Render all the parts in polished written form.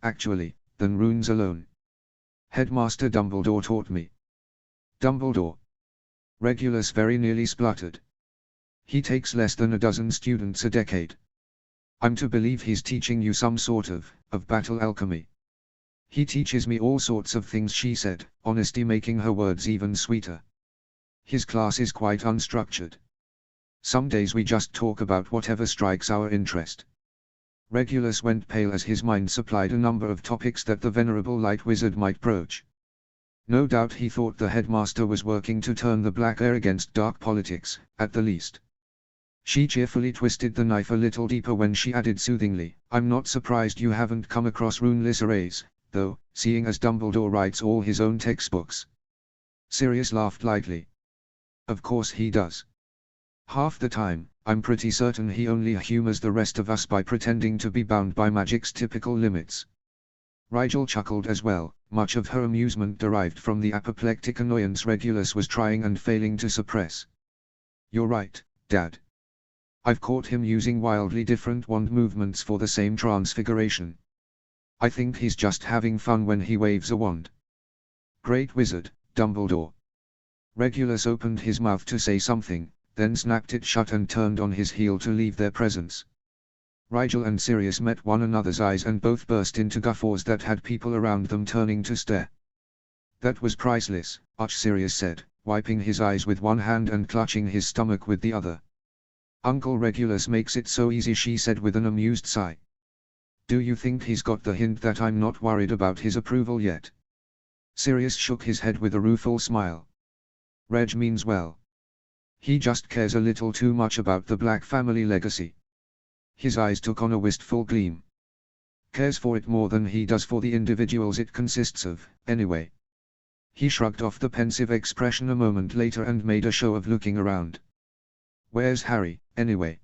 actually, than runes alone. Headmaster Dumbledore taught me. Dumbledore? Regulus very nearly spluttered. He takes less than a dozen students a decade. I'm to believe he's teaching you some sort of battle alchemy. He teaches me all sorts of things, she said, honesty making her words even sweeter. His class is quite unstructured. Some days we just talk about whatever strikes our interest. Regulus went pale as his mind supplied a number of topics that the venerable light wizard might broach. No doubt he thought the headmaster was working to turn the black air against dark politics, at the least. She cheerfully twisted the knife a little deeper when she added soothingly, I'm not surprised you haven't come across runeless arrays, though, seeing as Dumbledore writes all his own textbooks. Sirius laughed lightly. Of course he does. Half the time, I'm pretty certain he only humors the rest of us by pretending to be bound by magic's typical limits. Rigel chuckled as well, much of her amusement derived from the apoplectic annoyance Regulus was trying and failing to suppress. You're right, Dad. I've caught him using wildly different wand movements for the same transfiguration. I think he's just having fun when he waves a wand. Great wizard, Dumbledore. Regulus opened his mouth to say something, then snapped it shut and turned on his heel to leave their presence. Rigel and Sirius met one another's eyes and both burst into guffaws that had people around them turning to stare. That was priceless, Sirius said, wiping his eyes with one hand and clutching his stomach with the other. Uncle Regulus makes it so easy, she said with an amused sigh. Do you think he's got the hint that I'm not worried about his approval yet? Sirius shook his head with a rueful smile. Reg means well. He just cares a little too much about the Black family legacy. His eyes took on a wistful gleam. Cares for it more than he does for the individuals it consists of, anyway. He shrugged off the pensive expression a moment later and made a show of looking around. Where's Harry, anyway?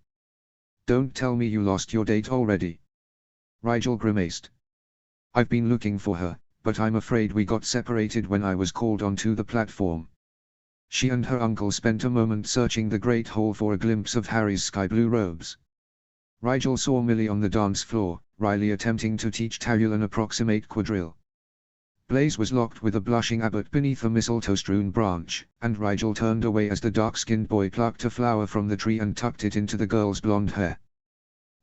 Don't tell me you lost your date already. Rigel grimaced. I've been looking for her, but I'm afraid we got separated when I was called onto the platform. She and her uncle spent a moment searching the great hall for a glimpse of Harry's sky-blue robes. Rigel saw Millie on the dance floor, Riley attempting to teach Tarul an approximate quadrille. Blaise was locked with a blushing abbot beneath a mistletoe-strewn branch, and Rigel turned away as the dark-skinned boy plucked a flower from the tree and tucked it into the girl's blonde hair.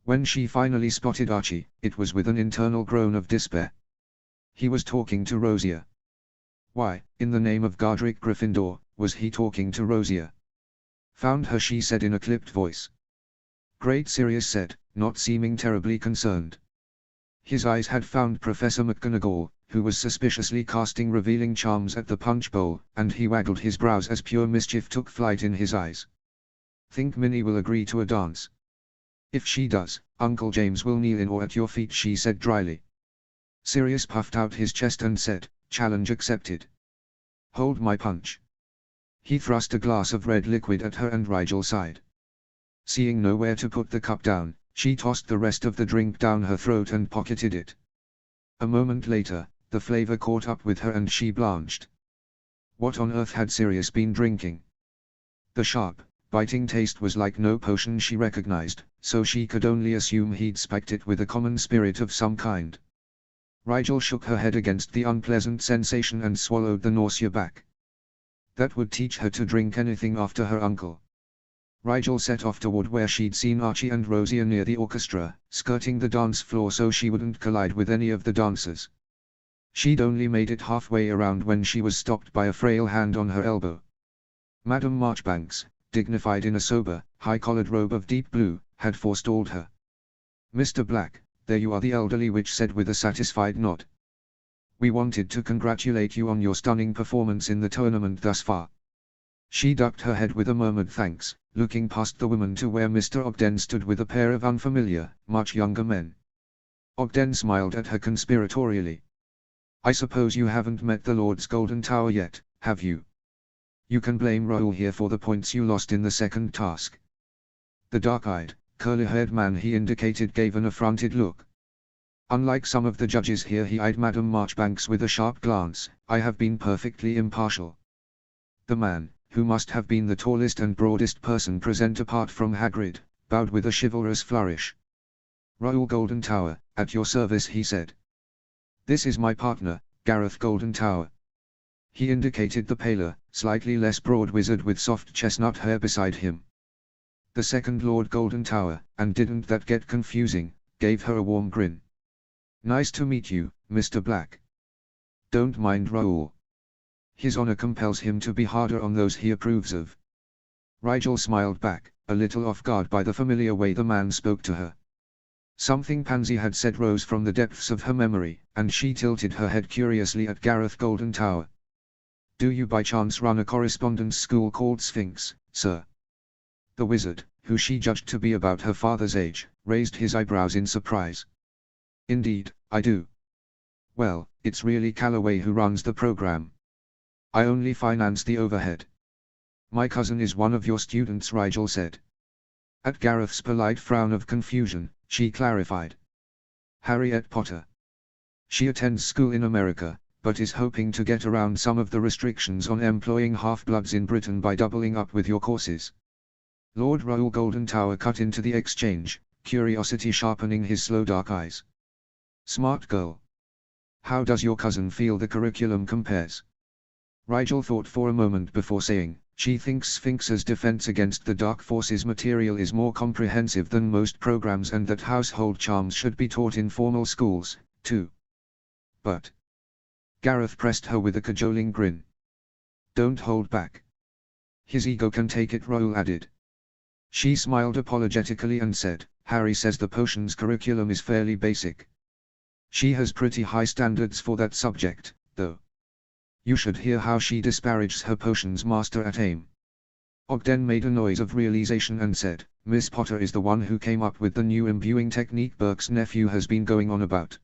When she finally spotted Archie, it was with an internal groan of despair. He was talking to Rosier. Why, in the name of Godric Gryffindor, was he talking to Rosier? Found her, she said in a clipped voice. Great, Sirius said, not seeming terribly concerned. His eyes had found Professor McGonagall, who was suspiciously casting revealing charms at the punch bowl, and he waggled his brows as pure mischief took flight in his eyes. Think Minnie will agree to a dance? If she does, Uncle James will kneel in awe at your feet, she said dryly. Sirius puffed out his chest and said, challenge accepted. Hold my punch. He thrust a glass of red liquid at her and Rigel sighed. Seeing nowhere to put the cup down, she tossed the rest of the drink down her throat and pocketed it. A moment later, the flavor caught up with her and she blanched. What on earth had Sirius been drinking? The sharp, biting taste was like no potion she recognized, so she could only assume he'd spiked it with a common spirit of some kind. Rigel shook her head against the unpleasant sensation and swallowed the nausea back. That would teach her to drink anything after her uncle. Rigel set off toward where she'd seen Archie and Rosier near the orchestra, skirting the dance floor so she wouldn't collide with any of the dancers. She'd only made it halfway around when she was stopped by a frail hand on her elbow. Madame Marchbanks, dignified in a sober, high-collared robe of deep blue, had forestalled her. Mr. Black, there you are, the elderly witch said with a satisfied nod. We wanted to congratulate you on your stunning performance in the tournament thus far. She ducked her head with a murmured thanks, looking past the woman to where Mr. Ogden stood with a pair of unfamiliar, much younger men. Ogden smiled at her conspiratorially. I suppose you haven't met the Lord's Golden Tower yet, have you? You can blame Raoul here for the points you lost in the second task. The dark-eyed, curly-haired man he indicated gave an affronted look. Unlike some of the judges here, he eyed Madame Marchbanks with a sharp glance. I have been perfectly impartial. The man, who must have been the tallest and broadest person present apart from Hagrid, bowed with a chivalrous flourish. Raoul Golden Tower, at your service, he said. This is my partner, Gareth Golden Tower. He indicated the paler, slightly less broad wizard with soft chestnut hair beside him. The second Lord Golden Tower, and didn't that get confusing, gave her a warm grin. Nice to meet you, Mr. Black. Don't mind Raoul. His honor compels him to be harder on those he approves of. Rigel smiled back, a little off guard by the familiar way the man spoke to her. Something Pansy had said rose from the depths of her memory, and she tilted her head curiously at Gareth Golden Tower. Do you by chance run a correspondence school called Sphinx, sir? The wizard, who she judged to be about her father's age, raised his eyebrows in surprise. Indeed, I do. Well, it's really Calloway who runs the program. I only finance the overhead. My cousin is one of your students, Rigel said. At Gareth's polite frown of confusion, she clarified. Harriet Potter. She attends school in America, but is hoping to get around some of the restrictions on employing half-bloods in Britain by doubling up with your courses. Lord Raoul Golden Tower cut into the exchange, curiosity sharpening his slow dark eyes. Smart girl. How does your cousin feel the curriculum compares? Rigel thought for a moment before saying, she thinks Sphinx's defense against the dark forces material is more comprehensive than most programs and that household charms should be taught in formal schools, too. But Gareth pressed her with a cajoling grin. Don't hold back. His ego can take it, Raoul added. She smiled apologetically and said, Harry says the potions curriculum is fairly basic. She has pretty high standards for that subject, though. You should hear how she disparages her potions master at AIM. Ogden made a noise of realization and said, Miss Potter is the one who came up with the new imbuing technique Burke's nephew has been going on about.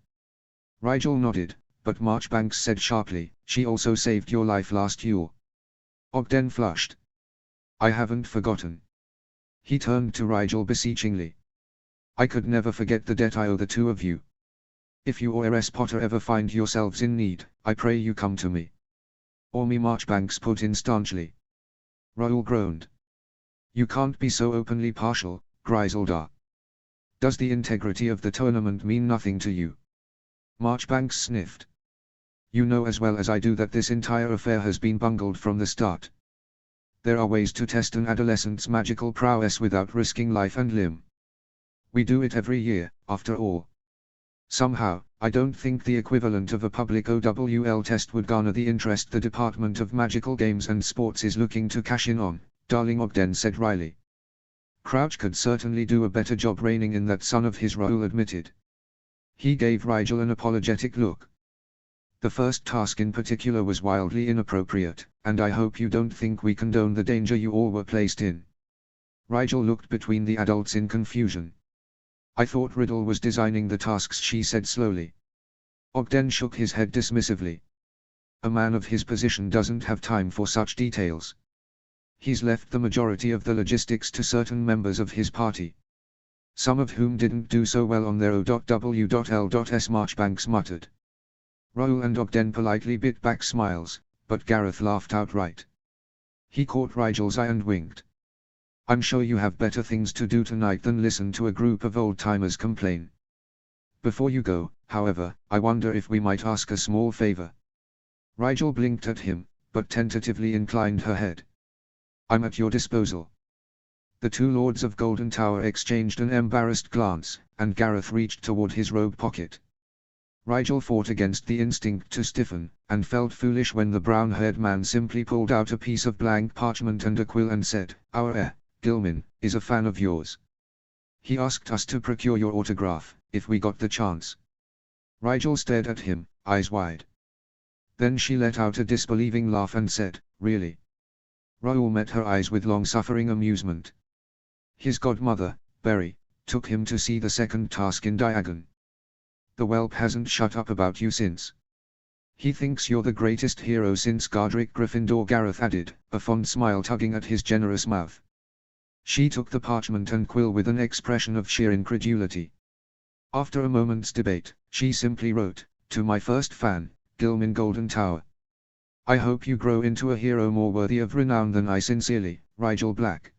Rigel nodded, but Marchbanks said sharply, she also saved your life last Yule. Ogden flushed. I haven't forgotten. He turned to Rigel beseechingly. I could never forget the debt I owe the two of you. If you or Heiress Potter ever find yourselves in need, I pray you come to me. Or me, Marchbanks put in staunchly. Raoul groaned. You can't be so openly partial, Griselda. Does the integrity of the tournament mean nothing to you? Marchbanks sniffed. You know as well as I do that this entire affair has been bungled from the start. There are ways to test an adolescent's magical prowess without risking life and limb. We do it every year, after all. Somehow, I don't think the equivalent of a public OWL test would garner the interest the Department of Magical Games and Sports is looking to cash in on, darling, Ogden said wryly. Crouch could certainly do a better job reining in that son of his, Raoul admitted. He gave Rigel an apologetic look. The first task in particular was wildly inappropriate, and I hope you don't think we condone the danger you all were placed in. Rigel looked between the adults in confusion. I thought Riddle was designing the tasks, she said slowly. Ogden shook his head dismissively. A man of his position doesn't have time for such details. He's left the majority of the logistics to certain members of his party. Some of whom didn't do so well on their O.W.L.S. Marchbanks muttered. Raoul and Ogden politely bit back smiles, but Gareth laughed outright. He caught Rigel's eye and winked. I'm sure you have better things to do tonight than listen to a group of old-timers complain. Before you go, however, I wonder if we might ask a small favor. Rigel blinked at him, but tentatively inclined her head. I'm at your disposal. The two lords of Golden Tower exchanged an embarrassed glance, and Gareth reached toward his robe pocket. Rigel fought against the instinct to stiffen, and felt foolish when the brown-haired man simply pulled out a piece of blank parchment and a quill and said, Our heir, Gilman, is a fan of yours. He asked us to procure your autograph, if we got the chance. Rigel stared at him, eyes wide. Then she let out a disbelieving laugh and said, Really? Raoul met her eyes with long-suffering amusement. His godmother, Berry, took him to see the second task in Diagon. The whelp hasn't shut up about you since. He thinks you're the greatest hero since Godric Gryffindor, Gareth added, a fond smile tugging at his generous mouth. She took the parchment and quill with an expression of sheer incredulity. After a moment's debate, she simply wrote, To my first fan, Gilman Golden Tower. I hope you grow into a hero more worthy of renown than I. Sincerely, Rigel Black.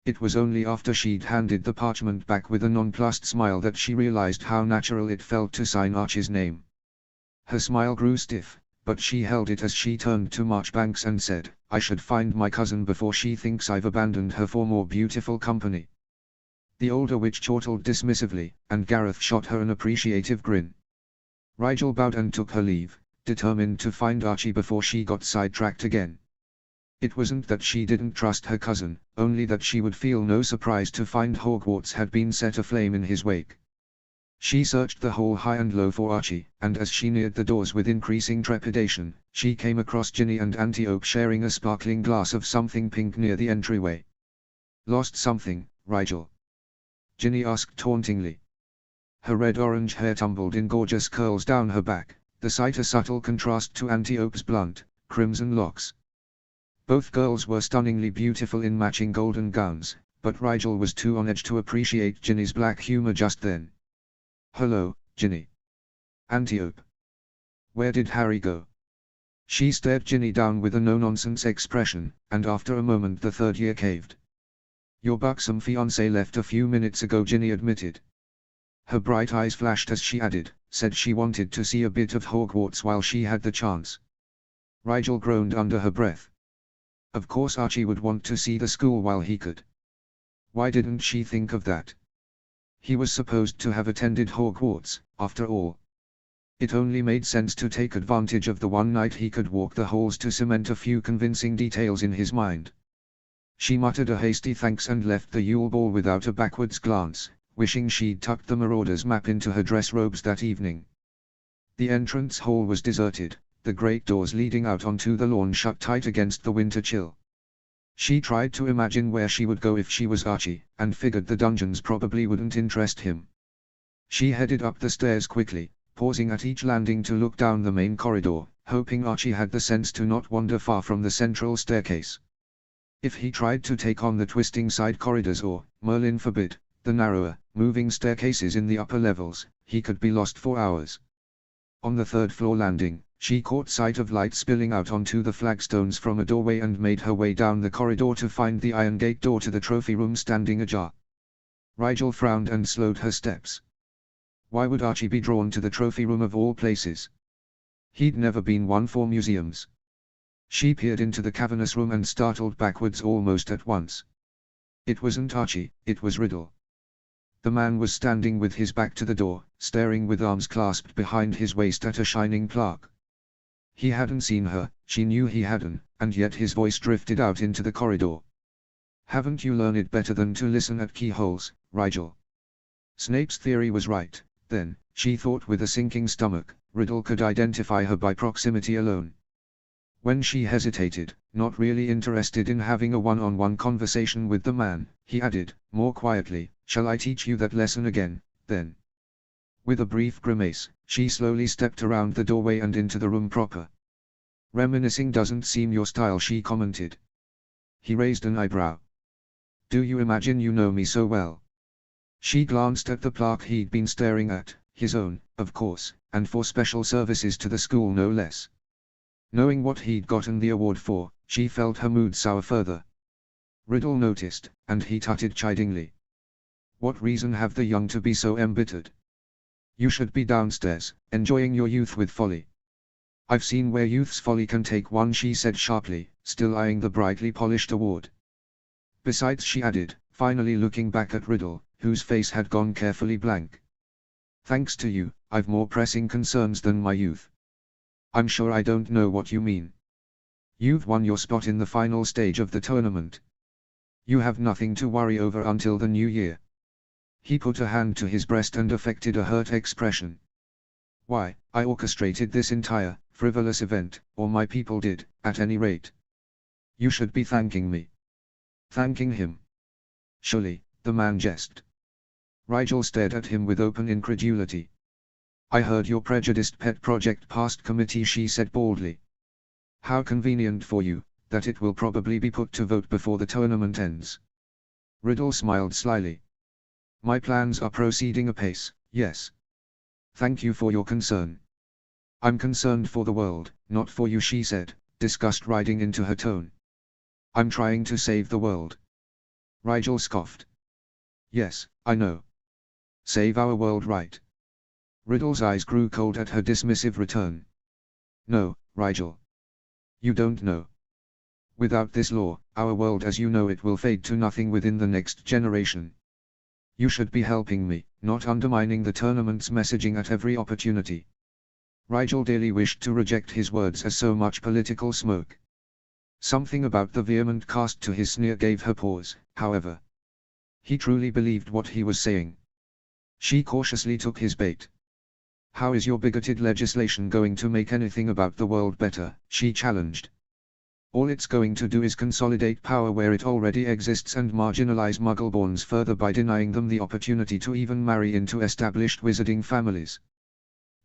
It was only after she'd handed the parchment back with a nonplussed smile that she realized how natural it felt to sign Archie's name. Her smile grew stiff, but she held it as she turned to Marchbanks and said, "I should find my cousin before she thinks I've abandoned her for more beautiful company." The older witch chortled dismissively, and Gareth shot her an appreciative grin. Rigel bowed and took her leave, determined to find Archie before she got sidetracked again. It wasn't that she didn't trust her cousin, only that she would feel no surprise to find Hogwarts had been set aflame in his wake. She searched the hall high and low for Archie, and as she neared the doors with increasing trepidation, she came across Ginny and Antiope sharing a sparkling glass of something pink near the entryway. "Lost something, Rigel?" Ginny asked tauntingly. Her red-orange hair tumbled in gorgeous curls down her back, the sight a subtle contrast to Antiope's blunt, crimson locks. Both girls were stunningly beautiful in matching golden gowns, but Rigel was too on edge to appreciate Ginny's black humor just then. "Hello, Ginny." "Antiope. Where did Harry go?" She stared Ginny down with a no-nonsense expression, and after a moment the third year caved. "Your buxom fiancé left a few minutes ago," Ginny admitted. Her bright eyes flashed as she added, "Said she wanted to see a bit of Hogwarts while she had the chance." Rigel groaned under her breath. Of course Archie would want to see the school while he could. Why didn't she think of that? He was supposed to have attended Hogwarts, after all. It only made sense to take advantage of the one night he could walk the halls to cement a few convincing details in his mind. She muttered a hasty thanks and left the Yule Ball without a backwards glance, wishing she'd tucked the Marauder's map into her dress robes that evening. The entrance hall was deserted, the great doors leading out onto the lawn shut tight against the winter chill. She tried to imagine where she would go if she was Archie, and figured the dungeons probably wouldn't interest him. She headed up the stairs quickly, pausing at each landing to look down the main corridor, hoping Archie had the sense to not wander far from the central staircase. If he tried to take on the twisting side corridors or, Merlin forbid, the narrower, moving staircases in the upper levels, he could be lost for hours. On the third-floor landing, she caught sight of light spilling out onto the flagstones from a doorway and made her way down the corridor to find the iron gate door to the trophy room standing ajar. Rigel frowned and slowed her steps. Why would Archie be drawn to the trophy room of all places? He'd never been one for museums. She peered into the cavernous room and startled backwards almost at once. It wasn't Archie, it was Riddle. The man was standing with his back to the door, staring with arms clasped behind his waist at a shining plaque. He hadn't seen her, she knew he hadn't, and yet his voice drifted out into the corridor. "Haven't you learned it better than to listen at keyholes, Rigel?" Snape's theory was right, then, she thought with a sinking stomach, Riddle could identify her by proximity alone. When she hesitated, not really interested in having a one-on-one conversation with the man, he added, more quietly, "Shall I teach you that lesson again, then?" With a brief grimace, she slowly stepped around the doorway and into the room proper. "Reminiscing doesn't seem your style," she commented. He raised an eyebrow. "Do you imagine you know me so well?" She glanced at the plaque he'd been staring at, his own, of course, and for special services to the school no less. Knowing what he'd gotten the award for, she felt her mood sour further. Riddle noticed, and he tutted chidingly. "What reason have the young to be so embittered? You should be downstairs, enjoying your youth with folly." "I've seen where youth's folly can take one," she said sharply, still eyeing the brightly polished award. "Besides," she added, finally looking back at Riddle, whose face had gone carefully blank. "Thanks to you, I've more pressing concerns than my youth." "I'm sure I don't know what you mean. You've won your spot in the final stage of the tournament. You have nothing to worry over until the new year." He put a hand to his breast and affected a hurt expression. "Why, I orchestrated this entire, frivolous event, or my people did, at any rate. You should be thanking me." "Thanking him? Surely," the man jested. Rigel stared at him with open incredulity. "I heard your prejudiced pet project passed committee," she said baldly. "How convenient for you, that it will probably be put to vote before the tournament ends." Riddle smiled slyly. "My plans are proceeding apace, yes. Thank you for your concern." "I'm concerned for the world, not for you," she said, disgust riding into her tone. "I'm trying to save the world." Rigel scoffed. "Yes, I know. Save our world, right? Riddle's eyes grew cold at her dismissive return. No, Rigel. You don't know. Without this law, our world as you know it will fade to nothing within the next generation. You should be helping me, not undermining the tournament's messaging at every opportunity. Rigel dearly wished to reject his words as so much political smoke. Something about the vehement cast to his sneer gave her pause, however. He truly believed what he was saying. She cautiously took his bait. How is your bigoted legislation going to make anything about the world better? She challenged. All it's going to do is consolidate power where it already exists and marginalize Muggleborns further by denying them the opportunity to even marry into established wizarding families.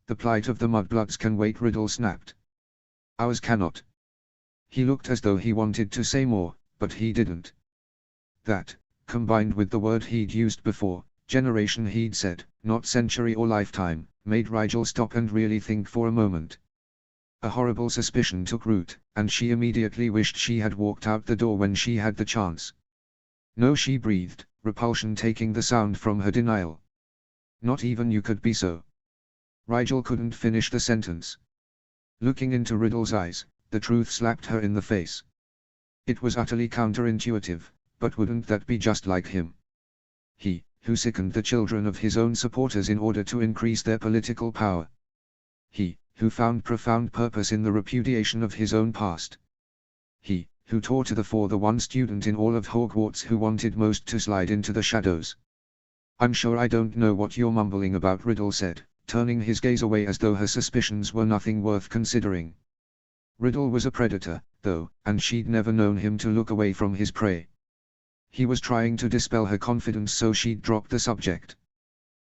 The plight of the Mudbloods can wait, Riddle snapped. Ours cannot. He looked as though he wanted to say more, but he didn't. That, combined with the word he'd used before, generation he'd said, not century or lifetime, made Rigel stop and really think for a moment. A horrible suspicion took root, and she immediately wished she had walked out the door when she had the chance. No, she breathed, repulsion taking the sound from her denial. Not even you could be so. Rigel couldn't finish the sentence. Looking into Riddle's eyes, the truth slapped her in the face. It was utterly counterintuitive, but wouldn't that be just like him? He, who sickened the children of his own supporters in order to increase their political power. He, who found profound purpose in the repudiation of his own past. He, who tore to the fore the one student in all of Hogwarts who wanted most to slide into the shadows. I'm sure I don't know what you're mumbling about, Riddle said, turning his gaze away as though her suspicions were nothing worth considering. Riddle was a predator, though, and she'd never known him to look away from his prey. He was trying to dispel her confidence so she'd drop the subject.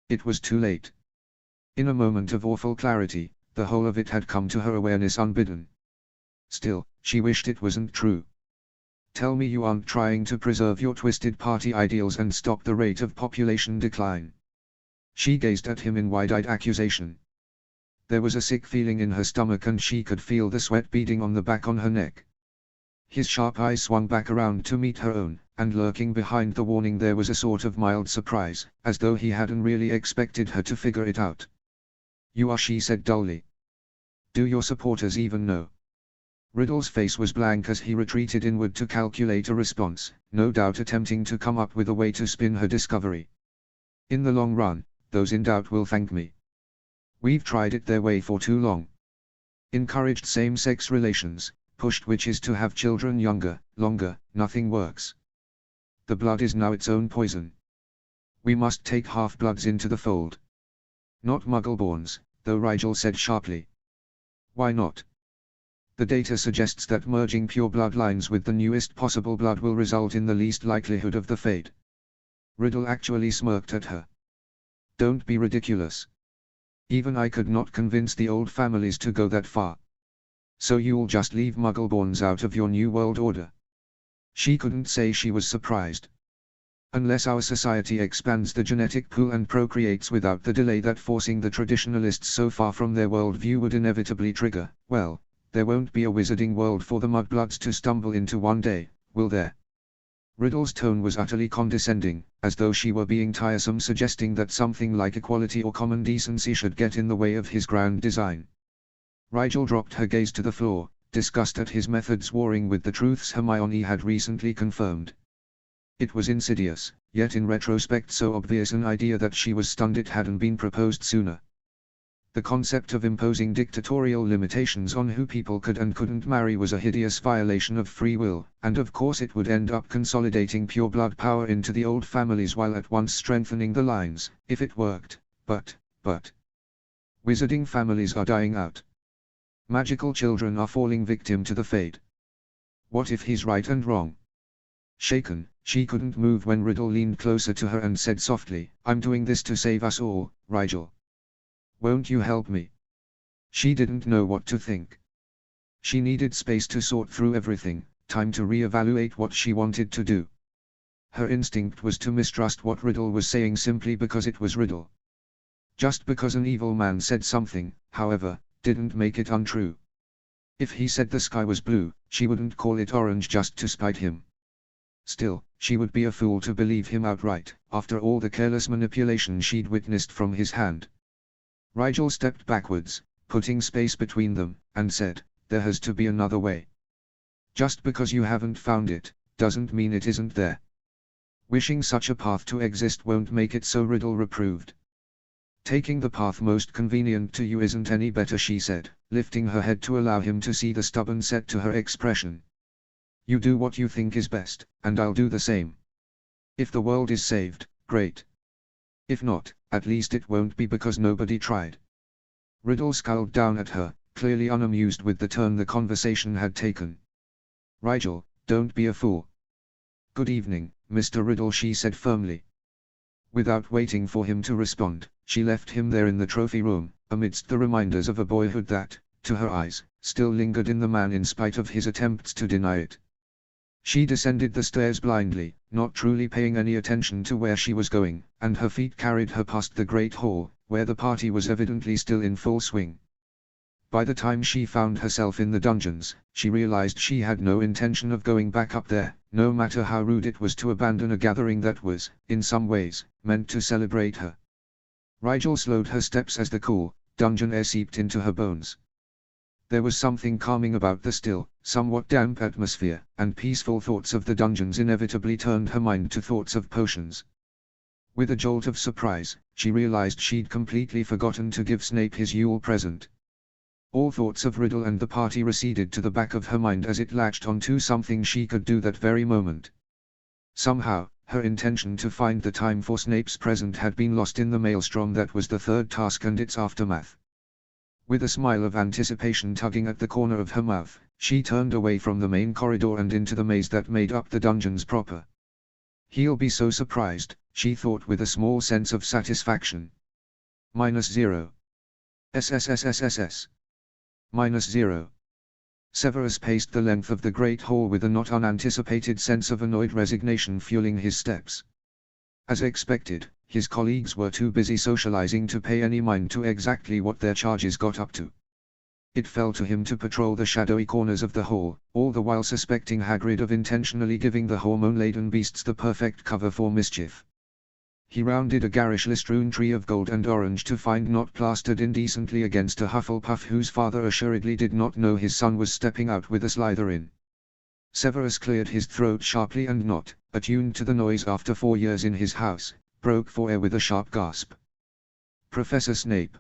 It was too late. In a moment of awful clarity, the whole of it had come to her awareness unbidden. Still, she wished it wasn't true. Tell me you aren't trying to preserve your twisted party ideals and stop the rate of population decline. She gazed at him in wide-eyed accusation. There was a sick feeling in her stomach and she could feel the sweat beading on the back on her neck. His sharp eyes swung back around to meet her own, and lurking behind the warning there was a sort of mild surprise, as though he hadn't really expected her to figure it out. You are, she said dully. Do your supporters even know? Riddle's face was blank as he retreated inward to calculate a response, no doubt attempting to come up with a way to spin her discovery. In the long run, those in doubt will thank me. We've tried it their way for too long. Encouraged same-sex relations, pushed witches to have children younger, longer, nothing works. The blood is now its own poison. We must take half-bloods into the fold. Not Muggleborns, though, Rigel said sharply. Why not? The data suggests that merging pure bloodlines with the newest possible blood will result in the least likelihood of the fate. Riddle actually smirked at her. Don't be ridiculous. Even I could not convince the old families to go that far. So you'll just leave Muggleborns out of your new world order? She couldn't say she was surprised. Unless our society expands the genetic pool and procreates without the delay that forcing the traditionalists so far from their worldview would inevitably trigger, well, there won't be a wizarding world for the Mudbloods to stumble into one day, will there? Riddle's tone was utterly condescending, as though she were being tiresome, suggesting that something like equality or common decency should get in the way of his grand design. Rigel dropped her gaze to the floor, disgust at his methods warring with the truths Hermione had recently confirmed. It was insidious, yet in retrospect so obvious an idea that she was stunned it hadn't been proposed sooner. The concept of imposing dictatorial limitations on who people could and couldn't marry was a hideous violation of free will, and of course it would end up consolidating pure blood power into the old families while at once strengthening the lines, if it worked, but, wizarding families are dying out. Magical children are falling victim to the fate. What if he's right and wrong? Shaken, she couldn't move when Riddle leaned closer to her and said softly, I'm doing this to save us all, Rigel. Won't you help me? She didn't know what to think. She needed space to sort through everything, time to re-evaluate what she wanted to do. Her instinct was to mistrust what Riddle was saying simply because it was Riddle. Just because an evil man said something, however, didn't make it untrue. If he said the sky was blue, she wouldn't call it orange just to spite him. Still, she would be a fool to believe him outright, after all the careless manipulation she'd witnessed from his hand. Rigel stepped backwards, putting space between them, and said, "There has to be another way. Just because you haven't found it, doesn't mean it isn't there. Wishing such a path to exist won't make it so," Riddle reproved. "Taking the path most convenient to you isn't any better," she said, lifting her head to allow him to see the stubborn set to her expression. "You do what you think is best, and I'll do the same. If the world is saved, great. If not, at least it won't be because nobody tried." Riddle scowled down at her, clearly unamused with the turn the conversation had taken. "Rigel, don't be a fool." "Good evening, Mr. Riddle," she said firmly. Without waiting for him to respond, she left him there in the trophy room, amidst the reminders of a boyhood that, to her eyes, still lingered in the man in spite of his attempts to deny it. She descended the stairs blindly, not truly paying any attention to where she was going, and her feet carried her past the great hall, where the party was evidently still in full swing. By the time she found herself in the dungeons, she realized she had no intention of going back up there, no matter how rude it was to abandon a gathering that was, in some ways, meant to celebrate her. Rigel slowed her steps as the cool, dungeon air seeped into her bones. There was something calming about the still, somewhat damp atmosphere, and peaceful thoughts of the dungeons inevitably turned her mind to thoughts of potions. With a jolt of surprise, she realized she'd completely forgotten to give Snape his Yule present. All thoughts of Riddle and the party receded to the back of her mind as it latched onto something she could do that very moment. Somehow, her intention to find the time for Snape's present had been lost in the maelstrom that was the third task and its aftermath. With a smile of anticipation tugging at the corner of her mouth, she turned away from the main corridor and into the maze that made up the dungeons proper. "He'll be so surprised," she thought with a small sense of satisfaction. -0. SSSSSS. -0. Severus paced the length of the great hall with a not unanticipated sense of annoyed resignation fueling his steps. As expected, his colleagues were too busy socializing to pay any mind to exactly what their charges got up to. It fell to him to patrol the shadowy corners of the hall, all the while suspecting Hagrid of intentionally giving the hormone-laden beasts the perfect cover for mischief. He rounded a garishly strewn tree of gold and orange to find not plastered indecently against a Hufflepuff whose father assuredly did not know his son was stepping out with a Slytherin. Severus cleared his throat sharply and not, attuned to the noise after 4 years in his house, broke for air with a sharp gasp. "Professor Snape."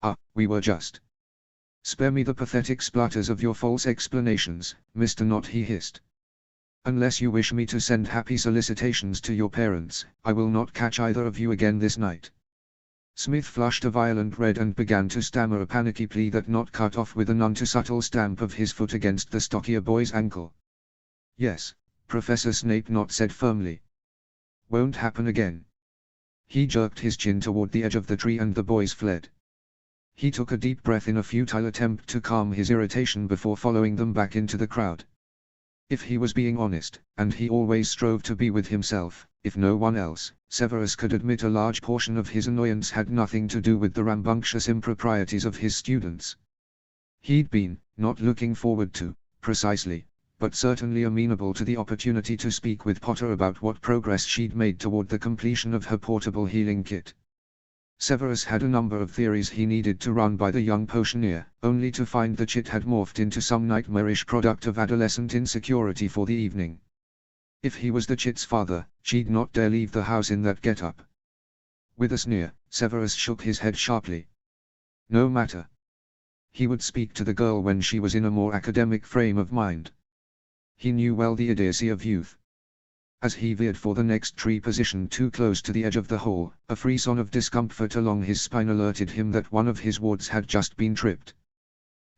"Ah, we were just." "Spare me the pathetic splutters of your false explanations, Mr. Knott," he hissed. "Unless you wish me to send happy solicitations to your parents, I will not catch either of you again this night." Smith flushed a violent red and began to stammer a panicky plea that Knott cut off with a none too subtle stamp of his foot against the stockier boy's ankle. "Yes, Professor Snape," Knott said firmly. "Won't happen again." He jerked his chin toward the edge of the tree and the boys fled. He took a deep breath in a futile attempt to calm his irritation before following them back into the crowd. If he was being honest, and he always strove to be with himself, if no one else, Severus could admit a large portion of his annoyance had nothing to do with the rambunctious improprieties of his students. He'd been, not looking forward to, precisely, but certainly amenable to the opportunity to speak with Potter about what progress she'd made toward the completion of her portable healing kit. Severus had a number of theories he needed to run by the young potioneer, only to find the chit had morphed into some nightmarish product of adolescent insecurity for the evening. If he was the chit's father, she'd not dare leave the house in that get-up. With a sneer, Severus shook his head sharply. No matter. He would speak to the girl when she was in a more academic frame of mind. He knew well the idiocy of youth. As he veered for the next tree position too close to the edge of the hall, a frisson of discomfort along his spine alerted him that one of his wards had just been tripped.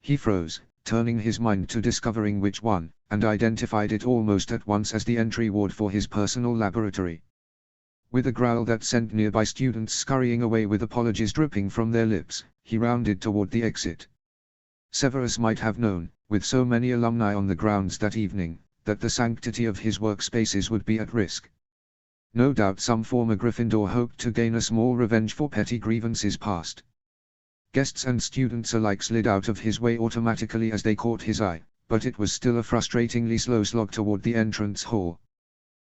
He froze, turning his mind to discovering which one, and identified it almost at once as the entry ward for his personal laboratory. With a growl that sent nearby students scurrying away with apologies dripping from their lips, he rounded toward the exit. Severus might have known, with so many alumni on the grounds that evening, that the sanctity of his workspaces would be at risk. No doubt some former Gryffindor hoped to gain a small revenge for petty grievances past. Guests and students alike slid out of his way automatically as they caught his eye, but it was still a frustratingly slow slog toward the entrance hall.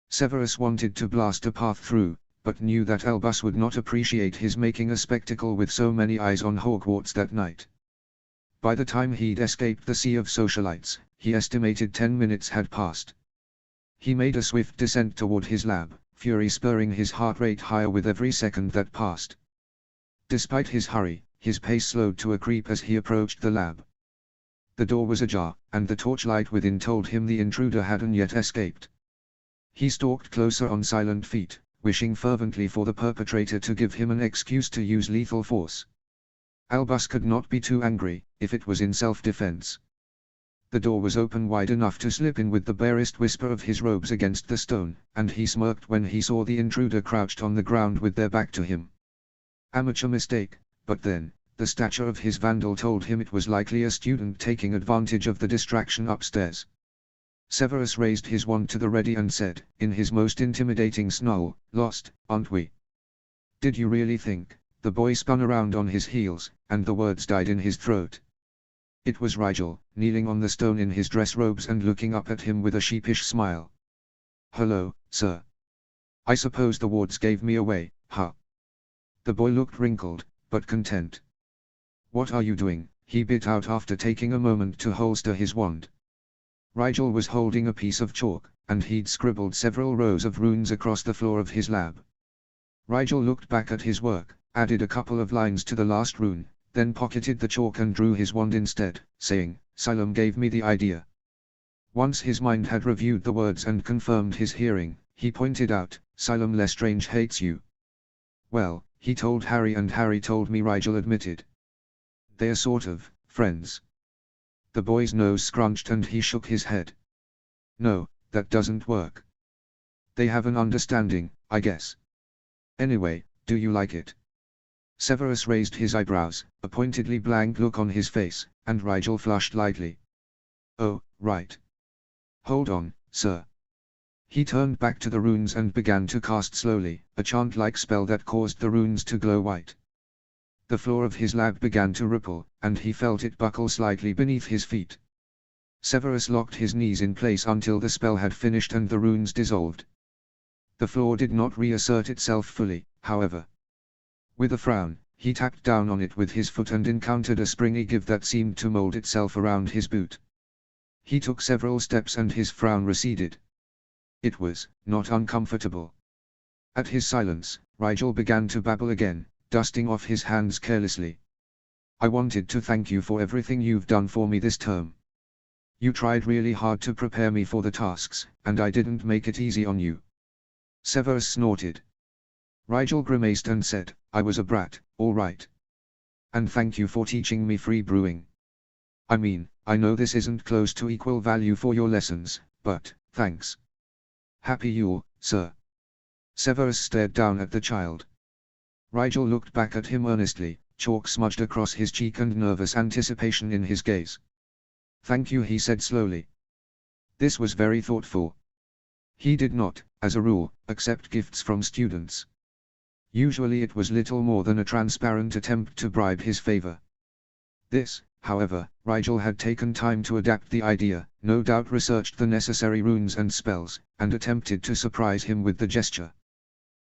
Severus wanted to blast a path through, but knew that Albus would not appreciate his making a spectacle with so many eyes on Hogwarts that night. By the time he'd escaped the sea of socialites, he estimated 10 minutes had passed. He made a swift descent toward his lab, fury spurring his heart rate higher with every second that passed. Despite his hurry, his pace slowed to a creep as he approached the lab. The door was ajar, and the torchlight within told him the intruder hadn't yet escaped. He stalked closer on silent feet, wishing fervently for the perpetrator to give him an excuse to use lethal force. Albus could not be too angry, if it was in self-defense. The door was open wide enough to slip in with the barest whisper of his robes against the stone, and he smirked when he saw the intruder crouched on the ground with their back to him. Amateur mistake, but then, the stature of his vandal told him it was likely a student taking advantage of the distraction upstairs. Severus raised his wand to the ready and said, in his most intimidating snarl, "Lost, aren't we?" "Did you really think?" The boy spun around on his heels, and the words died in his throat. It was Rigel, kneeling on the stone in his dress robes and looking up at him with a sheepish smile. "Hello, sir. I suppose the wards gave me away, huh?" The boy looked wrinkled, but content. "What are you doing?" he bit out after taking a moment to holster his wand. Rigel was holding a piece of chalk, and he'd scribbled several rows of runes across the floor of his lab. Rigel looked back at his work, added a couple of lines to the last rune, then pocketed the chalk and drew his wand instead, saying, "Xylem gave me the idea." Once his mind had reviewed the words and confirmed his hearing, he pointed out, "Xylem Lestrange hates you." "Well, he told Harry and Harry told me," Rigel admitted. "They're sort of friends." The boy's nose scrunched and he shook his head. "No, that doesn't work. They have an understanding, I guess. Anyway, do you like it?" Severus raised his eyebrows, a pointedly blank look on his face, and Rigel flushed lightly. "Oh, right. Hold on, sir." He turned back to the runes and began to cast slowly, a chant-like spell that caused the runes to glow white. The floor of his lab began to ripple, and he felt it buckle slightly beneath his feet. Severus locked his knees in place until the spell had finished and the runes dissolved. The floor did not reassert itself fully, however. With a frown, he tapped down on it with his foot and encountered a springy give that seemed to mold itself around his boot. He took several steps and his frown receded. It was not uncomfortable. At his silence, Rigel began to babble again, dusting off his hands carelessly. "I wanted to thank you for everything you've done for me this term. You tried really hard to prepare me for the tasks, and I didn't make it easy on you." Severus snorted. Rigel grimaced and said, "I was a brat, all right. And thank you for teaching me free brewing. I mean, I know this isn't close to equal value for your lessons, but, thanks." "Happy Yule, sir." Severus stared down at the child. Rigel looked back at him earnestly, chalk smudged across his cheek and nervous anticipation in his gaze. "Thank you," he said slowly. This was very thoughtful. He did not, as a rule, accept gifts from students. Usually it was little more than a transparent attempt to bribe his favor. This, however, Rigel had taken time to adapt the idea, no doubt researched the necessary runes and spells, and attempted to surprise him with the gesture.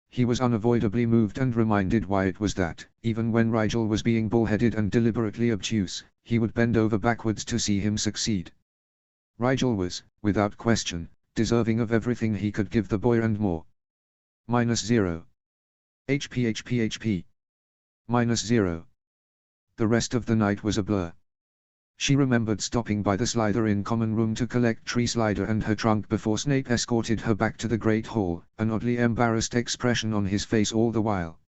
He was unavoidably moved and reminded why it was that, even when Rigel was being bullheaded and deliberately obtuse, he would bend over backwards to see him succeed. Rigel was, without question, deserving of everything he could give the boy and more. -0. HP. -0. The rest of the night was a blur. She remembered stopping by the Slytherin common room to collect Tree Slider and her trunk before Snape escorted her back to the Great Hall, an oddly embarrassed expression on his face all the while.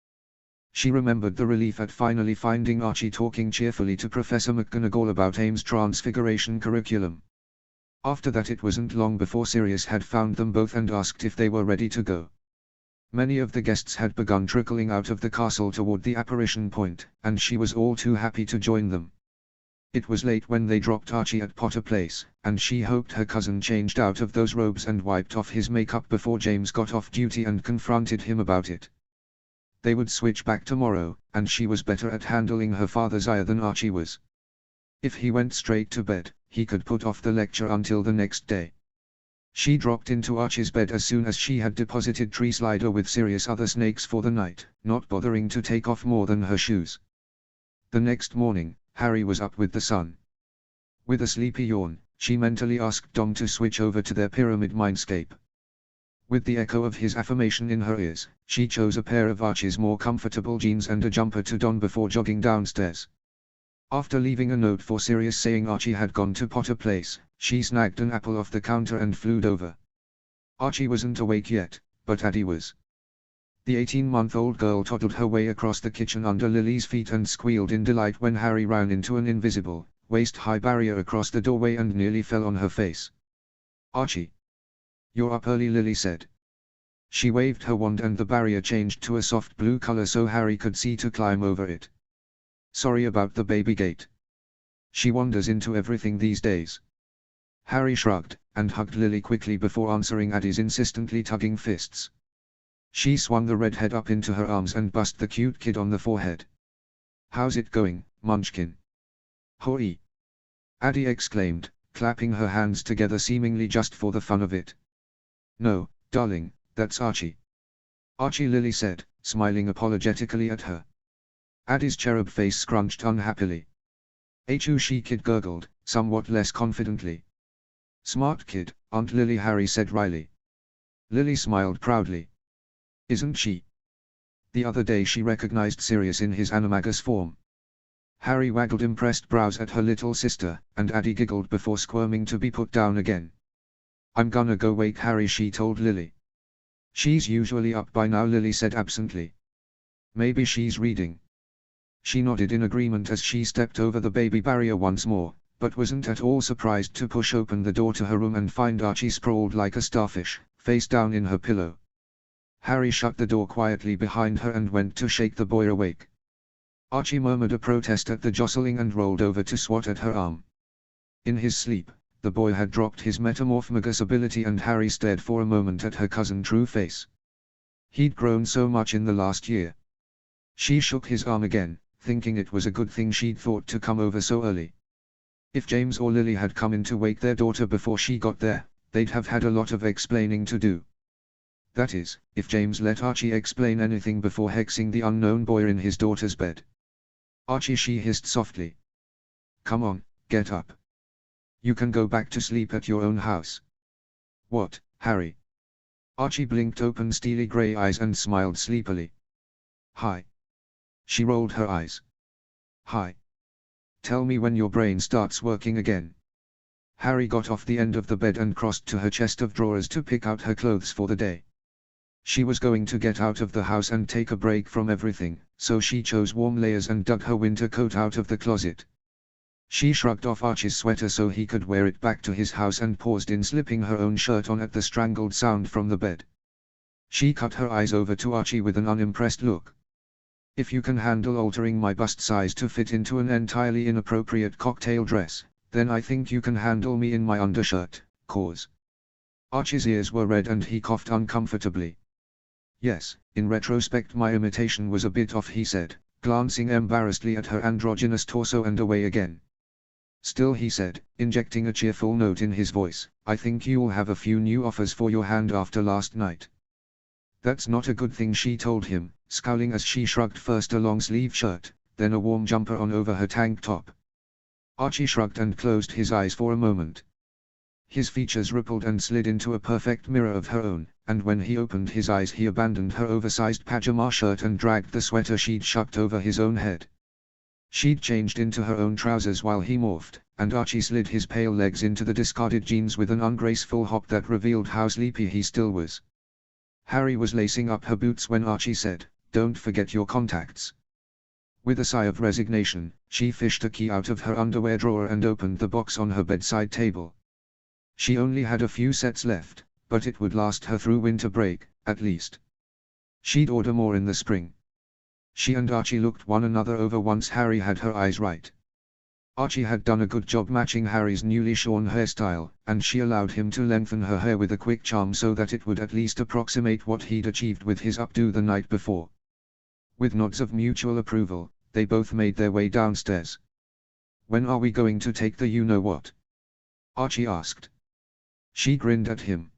She remembered the relief at finally finding Archie talking cheerfully to Professor McGonagall about Ames' transfiguration curriculum. After that it wasn't long before Sirius had found them both and asked if they were ready to go. Many of the guests had begun trickling out of the castle toward the apparition point, and she was all too happy to join them. It was late when they dropped Archie at Potter Place, and she hoped her cousin changed out of those robes and wiped off his makeup before James got off duty and confronted him about it. They would switch back tomorrow, and she was better at handling her father's ire than Archie was. If he went straight to bed, he could put off the lecture until the next day. She dropped into Archie's bed as soon as she had deposited Tree Slider with serious other snakes for the night, not bothering to take off more than her shoes. The next morning, Harry was up with the sun. With a sleepy yawn, she mentally asked Dom to switch over to their pyramid mindscape. With the echo of his affirmation in her ears, she chose a pair of Archie's more comfortable jeans and a jumper to don before jogging downstairs. After leaving a note for Sirius saying Archie had gone to Potter Place, she snagged an apple off the counter and flew over. Archie wasn't awake yet, but Addie was. The 18-month-old girl toddled her way across the kitchen under Lily's feet and squealed in delight when Harry ran into an invisible, waist-high barrier across the doorway and nearly fell on her face. "Archie! You're up early," Lily said. She waved her wand and the barrier changed to a soft blue color so Harry could see to climb over it. "Sorry about the baby gate. She wanders into everything these days." Harry shrugged, and hugged Lily quickly before answering Addie's insistently tugging fists. She swung the redhead up into her arms and bussed the cute kid on the forehead. "How's it going, Munchkin?" "Hoi!" Addie exclaimed, clapping her hands together seemingly just for the fun of it. "No, darling, that's Archie." "Archie," Lily said, smiling apologetically at her. Addie's cherub face scrunched unhappily. "Achoo," she kid gurgled, somewhat less confidently. "Smart kid, Aunt Lily," Harry said wryly. Lily smiled proudly. "Isn't she?" The other day she recognized Sirius in his animagus form. Harry waggled impressed brows at her little sister, and Addie giggled before squirming to be put down again. "I'm gonna go wake Harry," she told Lily. "She's usually up by now," Lily said absently. "Maybe she's reading." She nodded in agreement as she stepped over the baby barrier once more, but wasn't at all surprised to push open the door to her room and find Archie sprawled like a starfish, face down in her pillow. Harry shut the door quietly behind her and went to shake the boy awake. Archie murmured a protest at the jostling and rolled over to swat at her arm. In his sleep, the boy had dropped his metamorphmagus ability and Harry stared for a moment at her cousin True Face. He'd grown so much in the last year. She shook his arm again, thinking it was a good thing she'd thought to come over so early. If James or Lily had come in to wake their daughter before she got there, they'd have had a lot of explaining to do. That is, if James let Archie explain anything before hexing the unknown boy in his daughter's bed. "Archie," she hissed softly. "Come on, get up. You can go back to sleep at your own house." "What, Harry?" Archie blinked open steely grey eyes and smiled sleepily. "Hi." She rolled her eyes. "Hi. Tell me when your brain starts working again." Harry got off the end of the bed and crossed to her chest of drawers to pick out her clothes for the day. She was going to get out of the house and take a break from everything, so she chose warm layers and dug her winter coat out of the closet. She shrugged off Archie's sweater so he could wear it back to his house and paused in slipping her own shirt on at the strangled sound from the bed. She cut her eyes over to Archie with an unimpressed look. "If you can handle altering my bust size to fit into an entirely inappropriate cocktail dress, then I think you can handle me in my undershirt, cause." Archie's ears were red and he coughed uncomfortably. "Yes, in retrospect my imitation was a bit off," he said, glancing embarrassedly at her androgynous torso and away again. "Still," he said, injecting a cheerful note in his voice, "I think you'll have a few new offers for your hand after last night." "That's not a good thing," she told him, scowling as she shrugged first a long-sleeve shirt, then a warm jumper on over her tank top. Archie shrugged and closed his eyes for a moment. His features rippled and slid into a perfect mirror of her own, and when he opened his eyes he abandoned her oversized pajama shirt and dragged the sweater she'd shucked over his own head. She'd changed into her own trousers while he morphed, and Archie slid his pale legs into the discarded jeans with an ungraceful hop that revealed how sleepy he still was. Harry was lacing up her boots when Archie said, "Don't forget your contacts." With a sigh of resignation, she fished a key out of her underwear drawer and opened the box on her bedside table. She only had a few sets left, but it would last her through winter break, at least. She'd order more in the spring. She and Archie looked one another over once Harry had her eyes right. Archie had done a good job matching Harry's newly shorn hairstyle, and she allowed him to lengthen her hair with a quick charm so that it would at least approximate what he'd achieved with his updo the night before. With nods of mutual approval, they both made their way downstairs. "When are we going to take the you-know-what?" Archie asked. She grinned at him.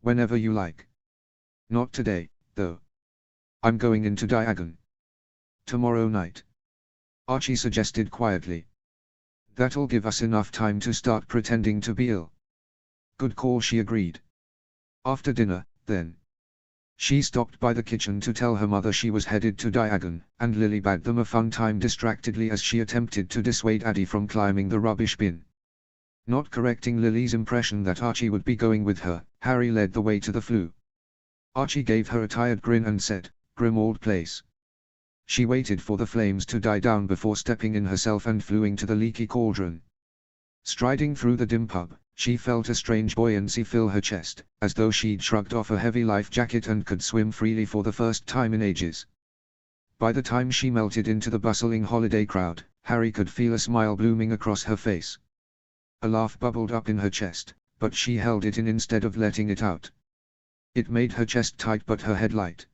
Whenever you like. Not today, though. I'm going into Diagon. Tomorrow night. Archie suggested quietly. That'll give us enough time to start pretending to be ill. Good call, she agreed. After dinner, then. She stopped by the kitchen to tell her mother she was headed to Diagon, and Lily bade them a fun time distractedly as she attempted to dissuade Addie from climbing the rubbish bin. Not correcting Lily's impression that Archie would be going with her, Harry led the way to the flue. Archie gave her a tired grin and said, "Grim old place." She waited for the flames to die down before stepping in herself and fluing to the leaky cauldron. Striding through the dim pub, she felt a strange buoyancy fill her chest, as though she'd shrugged off a heavy life jacket and could swim freely for the first time in ages. By the time she melted into the bustling holiday crowd, Harry could feel a smile blooming across her face. A laugh bubbled up in her chest, but she held it in instead of letting it out. It made her chest tight but her head light.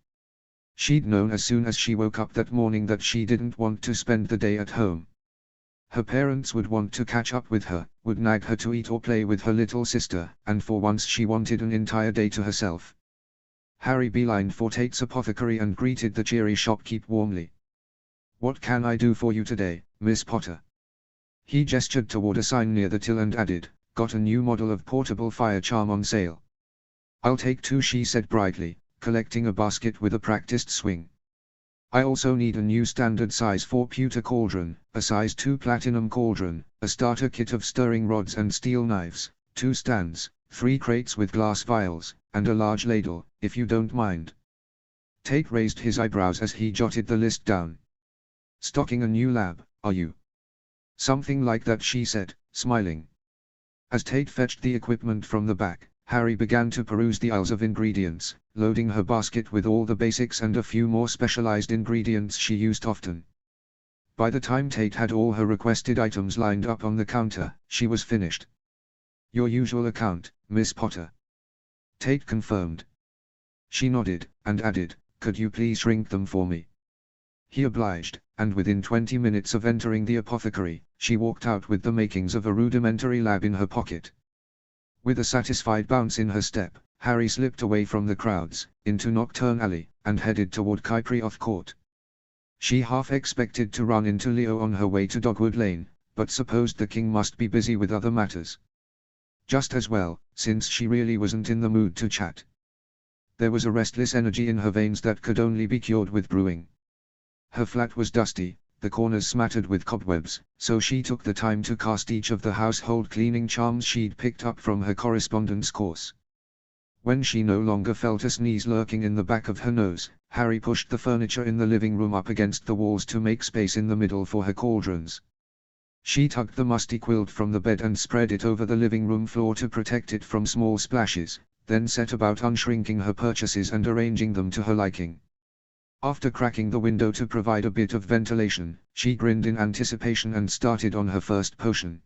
She'd known as soon as she woke up that morning that she didn't want to spend the day at home. Her parents would want to catch up with her, would nag her to eat or play with her little sister, and for once she wanted an entire day to herself. Harry beelined for Tate's apothecary and greeted the cheery shopkeep warmly. "What can I do for you today, Miss Potter?" He gestured toward a sign near the till and added, "Got a new model of portable fire charm on sale." "I'll take two," she said brightly, collecting a basket with a practiced swing. "I also need a new standard size 4 pewter cauldron, a size 2 platinum cauldron, a starter kit of stirring rods and steel knives, 2 stands, 3 crates with glass vials, and a large ladle, if you don't mind." Tate raised his eyebrows as he jotted the list down. "Stocking a new lab, are you?" "Something like that," she said, smiling. As Tate fetched the equipment from the back, Harry began to peruse the aisles of ingredients, loading her basket with all the basics and a few more specialized ingredients she used often. By the time Tate had all her requested items lined up on the counter, she was finished. "Your usual account, Miss Potter." Tate confirmed. She nodded, and added, "Could you please shrink them for me?" He obliged, and within 20 minutes of entering the apothecary, she walked out with the makings of a rudimentary lab in her pocket. With a satisfied bounce in her step, Harry slipped away from the crowds, into Nocturne Alley, and headed toward Cyprioth Court. She half expected to run into Leo on her way to Dogwood Lane, but supposed the king must be busy with other matters. Just as well, since she really wasn't in the mood to chat. There was a restless energy in her veins that could only be cured with brewing. Her flat was dusty, the corners smattered with cobwebs, so she took the time to cast each of the household cleaning charms she'd picked up from her correspondence course. When she no longer felt a sneeze lurking in the back of her nose, Harry pushed the furniture in the living room up against the walls to make space in the middle for her cauldrons. She tugged the musty quilt from the bed and spread it over the living room floor to protect it from small splashes, then set about unshrinking her purchases and arranging them to her liking. After cracking the window to provide a bit of ventilation, she grinned in anticipation and started on her first potion.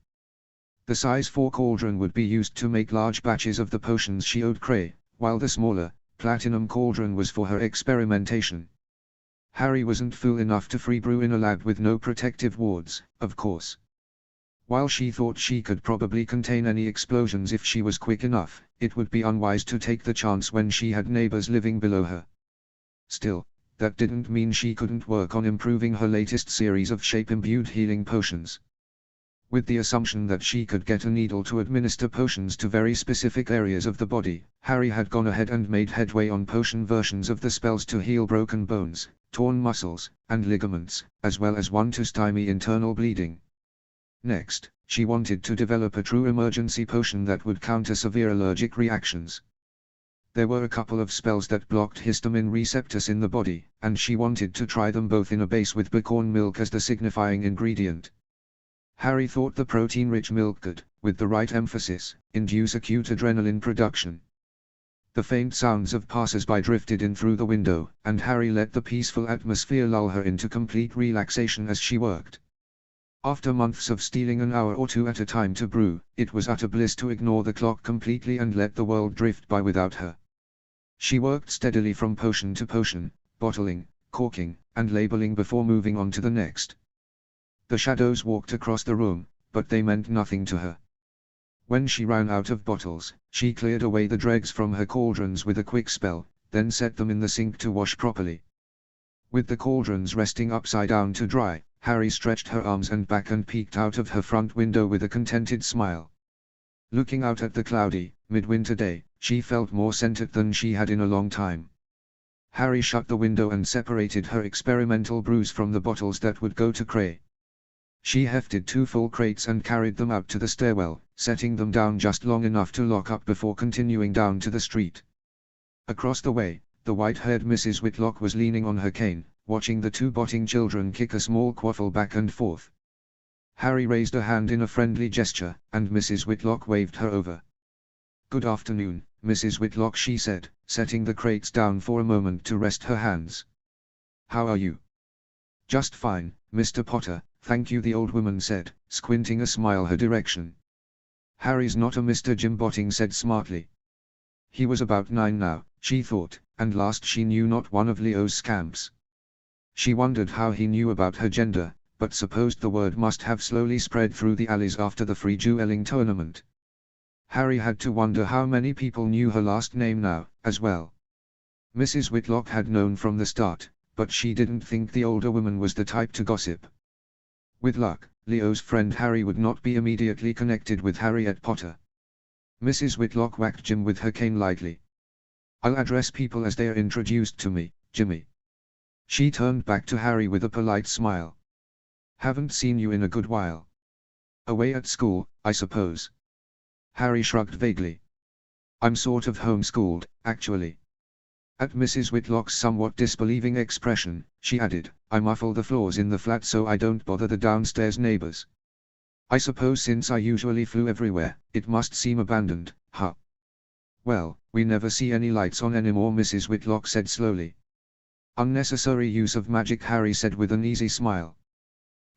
The size 4 cauldron would be used to make large batches of the potions she owed Cray, while the smaller, platinum cauldron was for her experimentation. Harry wasn't fool enough to free brew in a lab with no protective wards, of course. While she thought she could probably contain any explosions if she was quick enough, it would be unwise to take the chance when she had neighbors living below her. Still, that didn't mean she couldn't work on improving her latest series of shape-imbued healing potions. With the assumption that she could get a needle to administer potions to very specific areas of the body, Harry had gone ahead and made headway on potion versions of the spells to heal broken bones, torn muscles, and ligaments, as well as one to stymie internal bleeding. Next, she wanted to develop a true emergency potion that would counter severe allergic reactions. There were a couple of spells that blocked histamine receptors in the body, and she wanted to try them both in a base with bicorn milk as the signifying ingredient. Harry thought the protein-rich milk could, with the right emphasis, induce acute adrenaline production. The faint sounds of passers-by drifted in through the window, and Harry let the peaceful atmosphere lull her into complete relaxation as she worked. After months of stealing an hour or two at a time to brew, it was utter bliss to ignore the clock completely and let the world drift by without her. She worked steadily from potion to potion, bottling, corking, and labeling before moving on to the next. The shadows walked across the room, but they meant nothing to her. When she ran out of bottles, she cleared away the dregs from her cauldrons with a quick spell, then set them in the sink to wash properly. With the cauldrons resting upside down to dry, Harry stretched her arms and back and peeked out of her front window with a contented smile. Looking out at the cloudy, midwinter day, she felt more centered than she had in a long time. Harry shut the window and separated her experimental brews from the bottles that would go to Cray. She hefted 2 full crates and carried them out to the stairwell, setting them down just long enough to lock up before continuing down to the street. Across the way, the white-haired Mrs. Whitlock was leaning on her cane, watching the 2 botting children kick a small quaffle back and forth. Harry raised a hand in a friendly gesture, and Mrs. Whitlock waved her over. "Good afternoon, Mrs. Whitlock," she said, setting the crates down for a moment to rest her hands. "How are you?" "Just fine, Mr. Potter, thank you," the old woman said, squinting a smile her direction. "Harry's not a Mr. Jim Botting," said smartly. He was about 9 now, she thought, and last she knew not one of Leo's scamps. She wondered how he knew about her gender, but supposed the word must have slowly spread through the alleys after the free dueling tournament. Harry had to wonder how many people knew her last name now, as well. Mrs. Whitlock had known from the start, but she didn't think the older woman was the type to gossip. With luck, Leo's friend Harry would not be immediately connected with Harriet Potter. Mrs. Whitlock whacked Jim with her cane lightly. "I'll address people as they are introduced to me, Jimmy." She turned back to Harry with a polite smile. "Haven't seen you in a good while. Away at school, I suppose?" Harry shrugged vaguely. "I'm sort of homeschooled, actually." At Mrs. Whitlock's somewhat disbelieving expression, she added, "I muffle the floors in the flat so I don't bother the downstairs neighbors. I suppose since I usually flew everywhere, it must seem abandoned, huh?" "Well, we never see any lights on anymore," Mrs. Whitlock said slowly. "Unnecessary use of magic," Harry said with an easy smile.